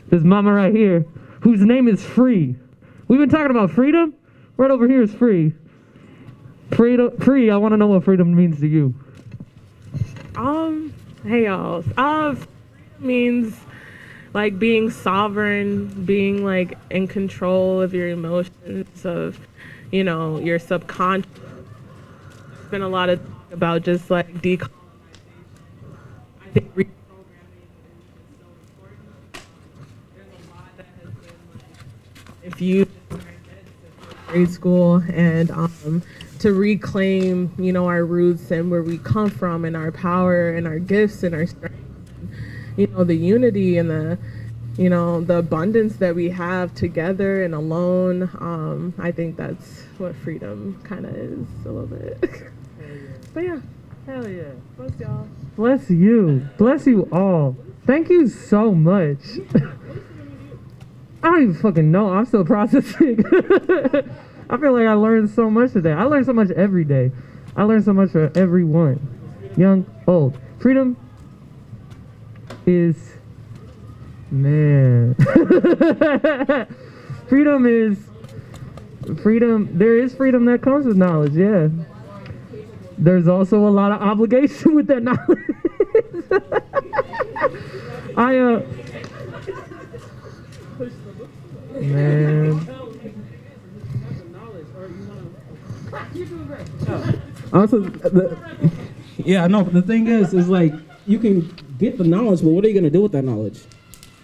this mama right here, whose name is Free. We've been talking about freedom. Right over here is Free. Free. I want to know what freedom means to you. Hey y'all. Freedom means like being sovereign, being like in control of your emotions, of your subconscious. There's been a lot of about just like decolonizing. I think reprogramming is so important. There's a lot that has been like infused in our heads since grade school, and to reclaim, our roots and where we come from, and our power and our gifts and our strength, and, the unity and the abundance that we have together and alone. I think that's what freedom kind of is a little bit. But yeah. Hell yeah. Bless y'all. Bless you. Bless you all. Thank you so much. I don't even fucking know. I'm still processing. I feel like I learned so much today. I learn so much every day. I learn so much for everyone. Young, old. Freedom is, man. Freedom, there is freedom that comes with knowledge, yeah. There's also a lot of obligation with that knowledge. Man. Also, the thing is like you can get the knowledge, but what are you gonna do with that knowledge?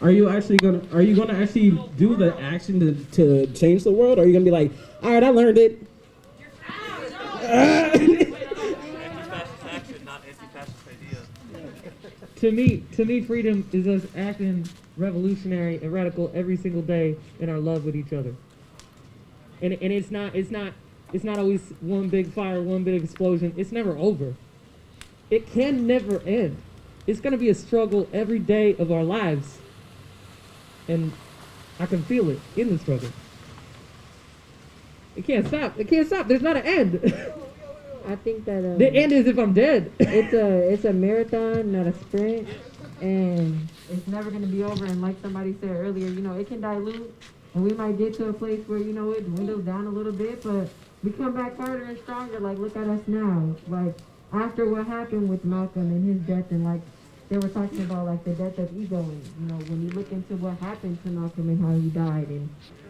Are you gonna actually do the action to change the world? Or are you gonna be like, all right, I learned it. To me, freedom is us acting revolutionary and radical every single day in our love with each other. And it's not always one big fire, one big explosion. It's never over. It can never end. It's gonna be a struggle every day of our lives. And I can feel it in the struggle. It can't stop. There's not an end. I think that the end is if I'm dead. It's a marathon, not a sprint, and it's never gonna be over. And like somebody said earlier, it can dilute, and we might get to a place where it dwindles down a little bit, but we come back harder and stronger. Like look at us now. Like after what happened with Malcolm and his death, and like they were talking about like the death of ego, and when you look into what happened to Malcolm and how he died, and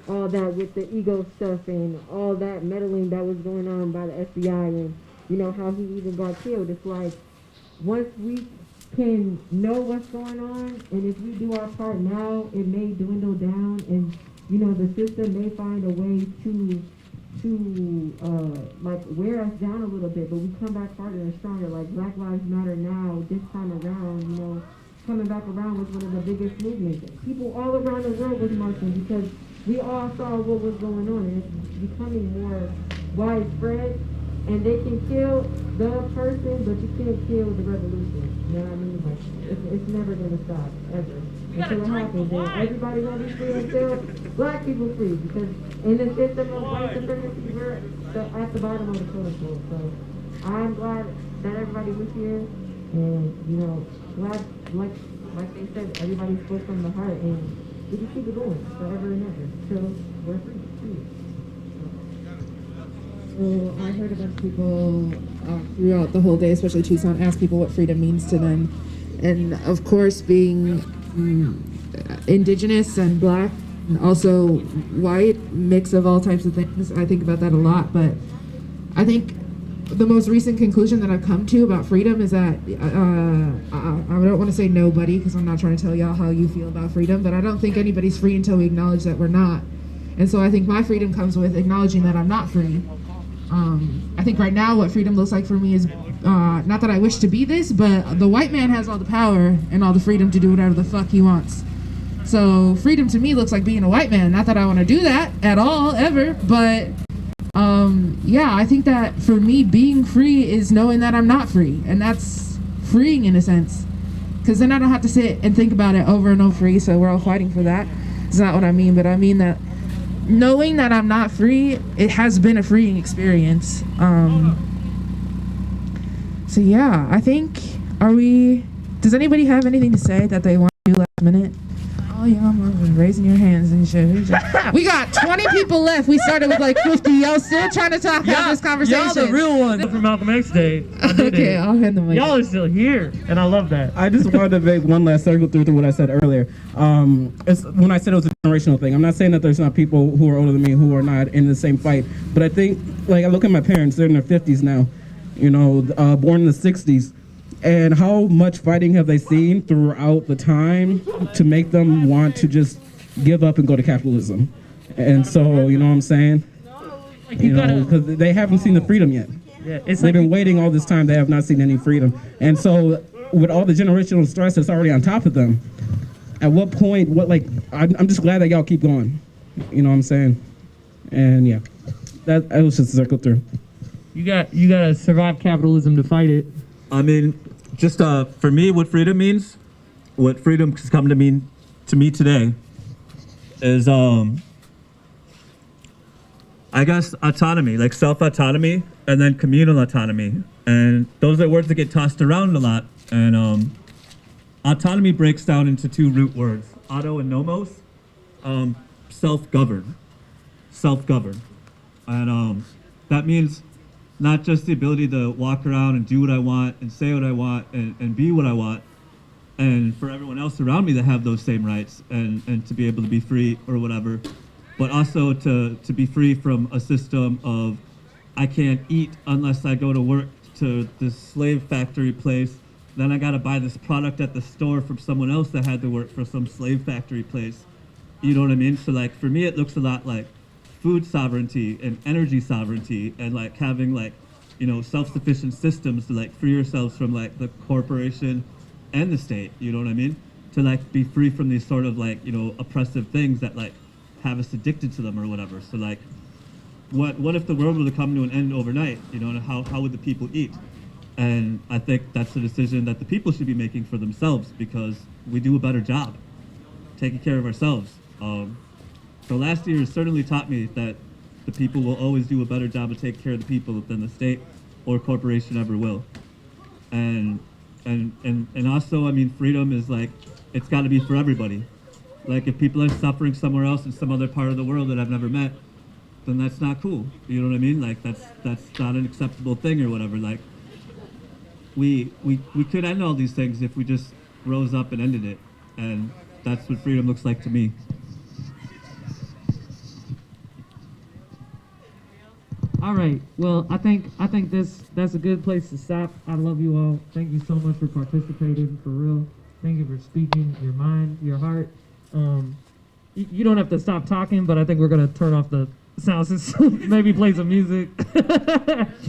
all that with the ego stuff and all that meddling that was going on by the FBI, and how he even got killed. It's like once we can know what's going on, and if we do our part now, it may dwindle down, and the system may find a way to like wear us down a little bit, but we come back harder and stronger. Like Black Lives Matter now, this time around, coming back around was one of the biggest movements. People all around the world was marching because we all saw what was going on, and it's becoming more widespread. And they can kill the person, but you can't kill the revolution. You know what I mean? Like, it's never gonna stop, ever. Until it happens. And everybody gonna be free until Black people free. Because in the system of white supremacy, we're at the bottom of the totem pole. So I'm glad that everybody was here. And, glad, like they said, everybody spoke from the heart. And we can keep it going forever and ever. Till we're free. Well, I heard a bunch of people throughout the whole day, especially Tucson, ask people what freedom means to them. And of course, being indigenous and Black, and also white, mix of all types of things, I think about that a lot. But I think the most recent conclusion that I've come to about freedom is that I don't want to say nobody, because I'm not trying to tell y'all how you feel about freedom, but I don't think anybody's free until we acknowledge that we're not. And so I think my freedom comes with acknowledging that I'm not free. I think right now what freedom looks like for me is, not that I wish to be this, but the white man has all the power and all the freedom to do whatever the fuck he wants. So freedom to me looks like being a white man. Not that I want to do that at all, ever, but yeah, I think that for me, being free is knowing that I'm not free, and that's freeing in a sense, because then I don't have to sit and think about it over and over. So we're all fighting for that. It's not what I mean, but I mean that knowing that I'm not free, it has been a freeing experience. So yeah, I think, does anybody have anything to say that they want to do last minute? Oh, y'all raising your hands and shit. We got 20 people left. We started with like 50. Y'all still trying to have this conversation. Y'all the real ones for Malcolm X Day. Okay, I'll hand the mic. Y'all are still here, and I love that. I just wanted to make one last circle through what I said earlier. When I said it was a generational thing, I'm not saying that there's not people who are older than me who are not in the same fight, but I think, like, I look at my parents, they're in their 50s now, you know, born in the 60s. And how much fighting have they seen throughout the time to make them want to just give up and go to capitalism? And so, you know what I'm saying? You know, because they haven't seen the freedom yet. Yeah, They've been waiting all this time. They have not seen any freedom. And so with all the generational stress that's already on top of them, at what point, I'm just glad that y'all keep going. You know what I'm saying? And yeah, that was just a circle through. You gotta survive capitalism to fight it. I mean, just for me, what freedom means, what freedom has come to mean to me today is, I guess, autonomy, like self-autonomy and then communal autonomy. And those are words that get tossed around a lot. And autonomy breaks down into two root words, auto and nomos, self-govern. And that means not just the ability to walk around and do what I want and say what I want and be what I want, and for everyone else around me to have those same rights and to be able to be free or whatever, but also to be free from a system of I can't eat unless I go to work to this slave factory place, then I gotta buy this product at the store from someone else that had to work for some slave factory place. You know what I mean? So like for me it looks a lot like food sovereignty and energy sovereignty and like having like, you know, self-sufficient systems to like free yourselves from like the corporation and the state, you know what I mean? To like be free from these sort of like, you know, oppressive things that like have us addicted to them or whatever. So like, what if the world were to come to an end overnight, you know, and how would the people eat? And I think that's a decision that the people should be making for themselves because we do a better job taking care of ourselves. So last year has certainly taught me that the people will always do a better job of taking care of the people than the state or corporation ever will. And also, I mean, freedom is like, it's got to be for everybody. Like if people are suffering somewhere else in some other part of the world that I've never met, then that's not cool. You know what I mean? Like that's not an acceptable thing or whatever. Like we could end all these things if we just rose up and ended it. And that's what freedom looks like to me. All right. Well, I think that's a good place to stop. I love you all. Thank you so much for participating, for real. Thank you for speaking your mind, your heart. You don't have to stop talking, but I think we're gonna turn off the sound system. Maybe play some music.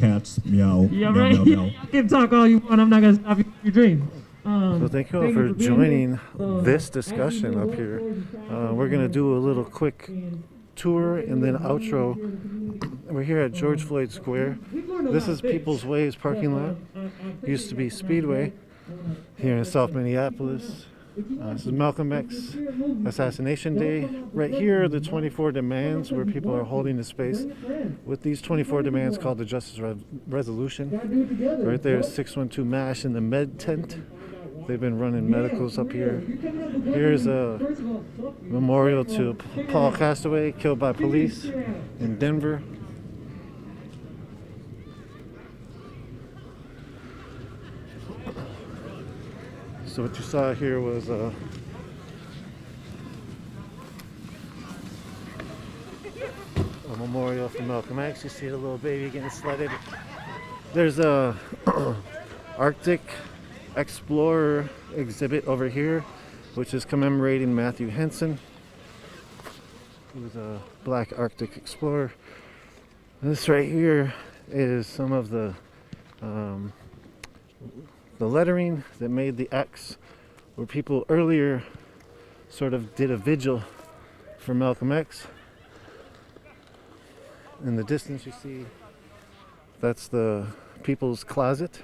Cats meow. Yeah, meow, right. meow, meow. You can talk all you want. I'm not gonna stop you from your dream. So thank you all for joining this discussion up here. We're gonna do a little quick tour and then outro. We're here at George Floyd Square. This is People's Ways parking lot. Used to be Speedway here in South Minneapolis. This is Malcolm X Assassination Day. Right here are the 24 demands where people are holding the space with these 24 demands called the Justice Resolution. Right there is 612 MASH in the med tent. They've been running medicals up here. Here's a memorial to Paul Castaway, killed by police in Denver. So what you saw here was a memorial for Malcolm X. You see the little baby getting sledded. There's a Arctic Explorer exhibit over here, which is commemorating Matthew Henson, who's a black Arctic explorer. This right here is some of the lettering that made the X, where people earlier sort of did a vigil for Malcolm X. In the distance you see, that's the People's Closet.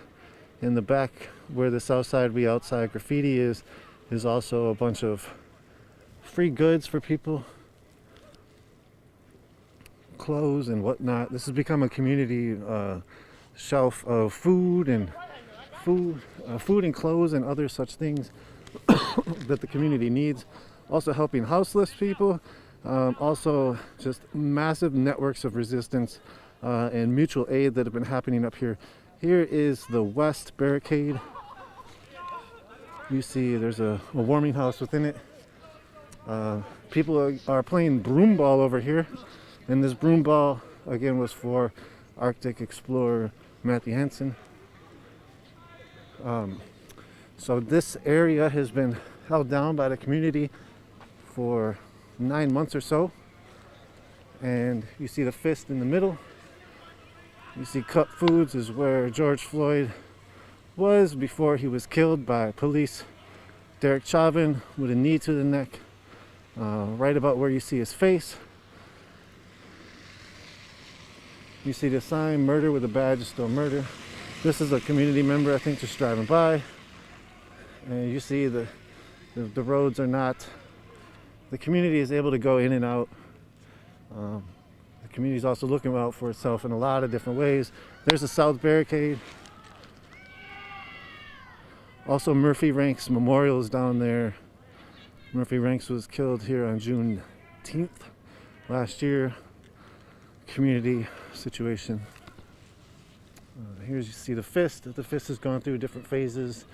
In the back where the Southside We Outside graffiti is also a bunch of free goods for people, clothes and whatnot. This has become a community shelf of food and clothes and other such things that the community needs. Also helping houseless people, also just massive networks of resistance and mutual aid that have been happening up here. Here is the West Barricade. You see there's a warming house within it. People are playing broom ball over here, and this broom ball again was for Arctic explorer Matthew Henson. So this area has been held down by the community for 9 months or so, and you see the fist in the middle. You see Cup Foods is where George Floyd was before he was killed by police. Derek Chauvin with a knee to the neck, right about where you see his face. You see the sign, murder with a badge is still murder. This is a community member, I think, just driving by. And you see the roads are not, the community is able to go in and out. The community is also looking out for itself in a lot of different ways. There's the South Barricade. Also Murphy Ranks Memorial is down there. Murphy Ranks was killed here on June 10th last year. Community situation. Here you see the fist. The fist has gone through different phases.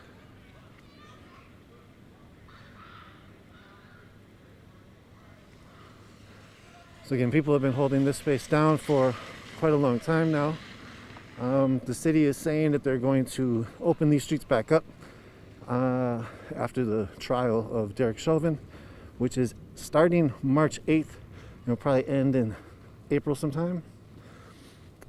So again, people have been holding this space down for quite a long time now. The city is saying that they're going to open these streets back up after the trial of Derek Chauvin, which is starting March 8th. It'll probably end in April sometime.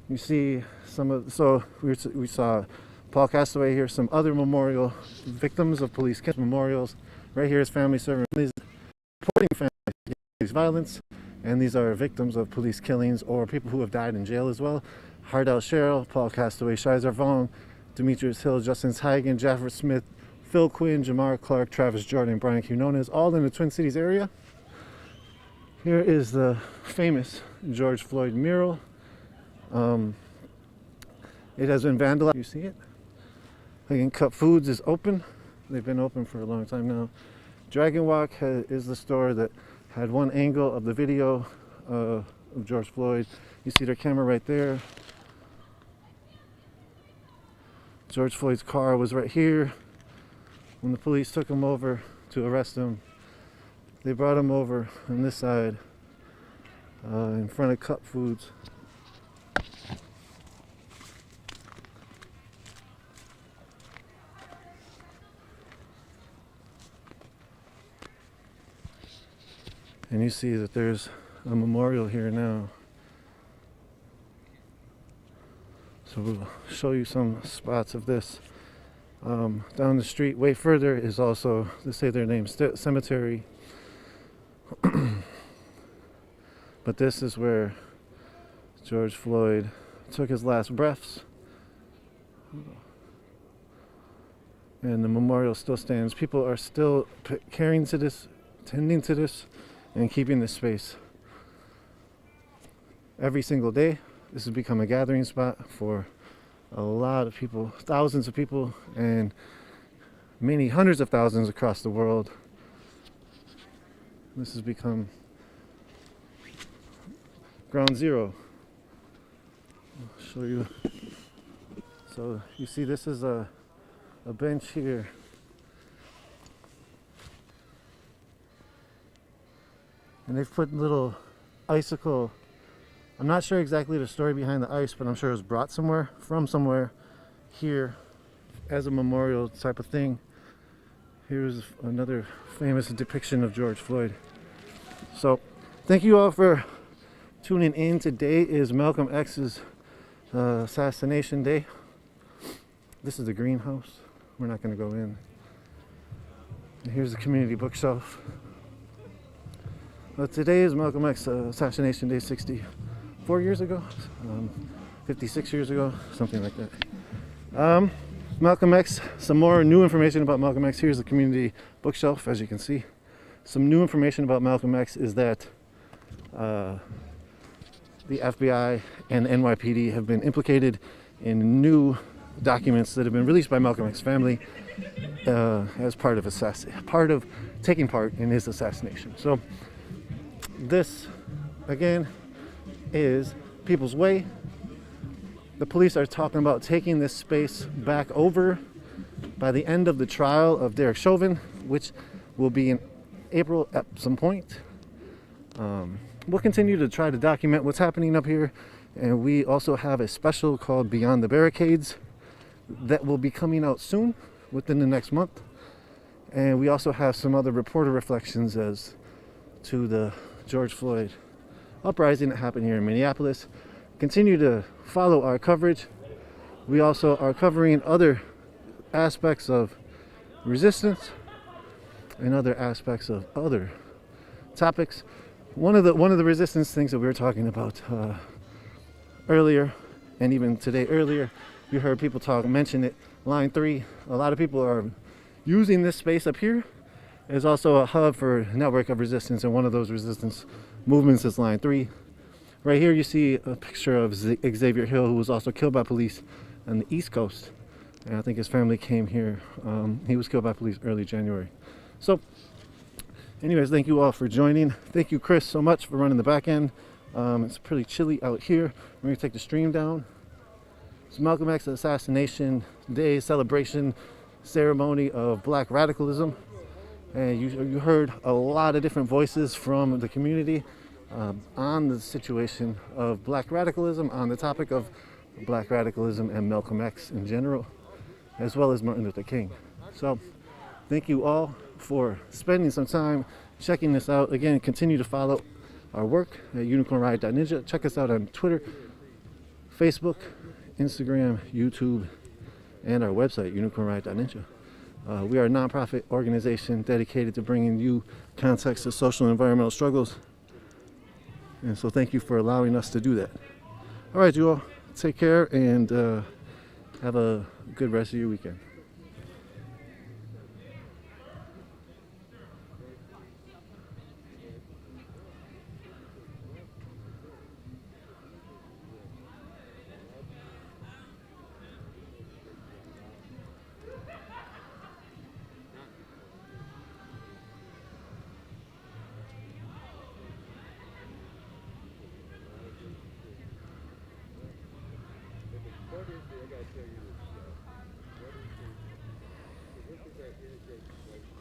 You see so we saw Paul Castaway here, some other memorial victims of police memorials. Right here is family serving, supporting families against violence. And these are victims of police killings or people who have died in jail as well. Hardell Sherrill, Paul Castaway, Shizer Vaughn, Demetrius Hill, Justin Hagen, Jaffer Smith, Phil Quinn, Jamar Clark, Travis Jordan, and Brian Quinones, all in the Twin Cities area. Here is the famous George Floyd mural. It has been vandalized. You see it? Again, Cup Foods is open. They've been open for a long time now. Dragon Walk is the store that had one angle of the video of George Floyd. You see their camera right there. George Floyd's car was right here. When the police took him over to arrest him, they brought him over on this side in front of Cup Foods. And you see that there's a memorial here now. So we'll show you some spots of this. Down the street, way further, is also, they say their name, cemetery. But this is where George Floyd took his last breaths. And the memorial still stands. People are still caring to this, tending to this, and keeping this space. Every single day, this has become a gathering spot for a lot of people, thousands of people, and many hundreds of thousands across the world. This has become ground zero. I'll show you. So you see this is a bench here. And they've put little icicle, I'm not sure exactly the story behind the ice, but I'm sure it was brought somewhere, from somewhere, here as a memorial type of thing. Here's another famous depiction of George Floyd. So thank you all for tuning in. Today is Malcolm X's assassination day. This is the greenhouse. We're not going to go in. And here's the community bookshelf. Today is Malcolm X assassination day 64 years ago, 56 years ago, something like that. Malcolm X, some more new information about Malcolm X. Here's the community bookshelf, as you can see. Some new information about Malcolm X is that the FBI and the NYPD have been implicated in new documents that have been released by Malcolm X's family as part of taking part in his assassination. So this, again, is People's Way. The police are talking about taking this space back over by the end of the trial of Derek Chauvin, which will be in April at some point. We'll continue to try to document what's happening up here, and we also have a special called Beyond the Barricades that will be coming out soon, within the next month. And we also have some other reporter reflections as to the George Floyd uprising that happened here in Minneapolis. Continue to follow our coverage. We also are covering other aspects of resistance and other aspects of other topics. One of the resistance things that we were talking about earlier, and even today earlier, you heard people mention it. Line 3. A lot of people are using this space up here as also a hub for a network of resistance, and one of those resistance movements is Line 3. Right here you see a picture of Xavier Hill, who was also killed by police on the East Coast. And I think his family came here. He was killed by police early January. So anyways, thank you all for joining. Thank you, Chris, so much for running the back end. It's pretty chilly out here. We're gonna take the stream down. It's Malcolm X Assassination Day celebration ceremony of Black radicalism. And you heard a lot of different voices from the community on the situation of Black radicalism, on the topic of Black radicalism and Malcolm X in general, as well as Martin Luther King. So thank you all for spending some time checking this out. Again, continue to follow our work at unicornriot.ninja. Check us out on Twitter, Facebook, Instagram, YouTube, and our website, unicornriot.ninja. We are a nonprofit organization dedicated to bringing you context to social and environmental struggles. And so thank you for allowing us to do that. All right, you all, take care and have a good rest of your weekend. I gotta tell you this, what is the intersect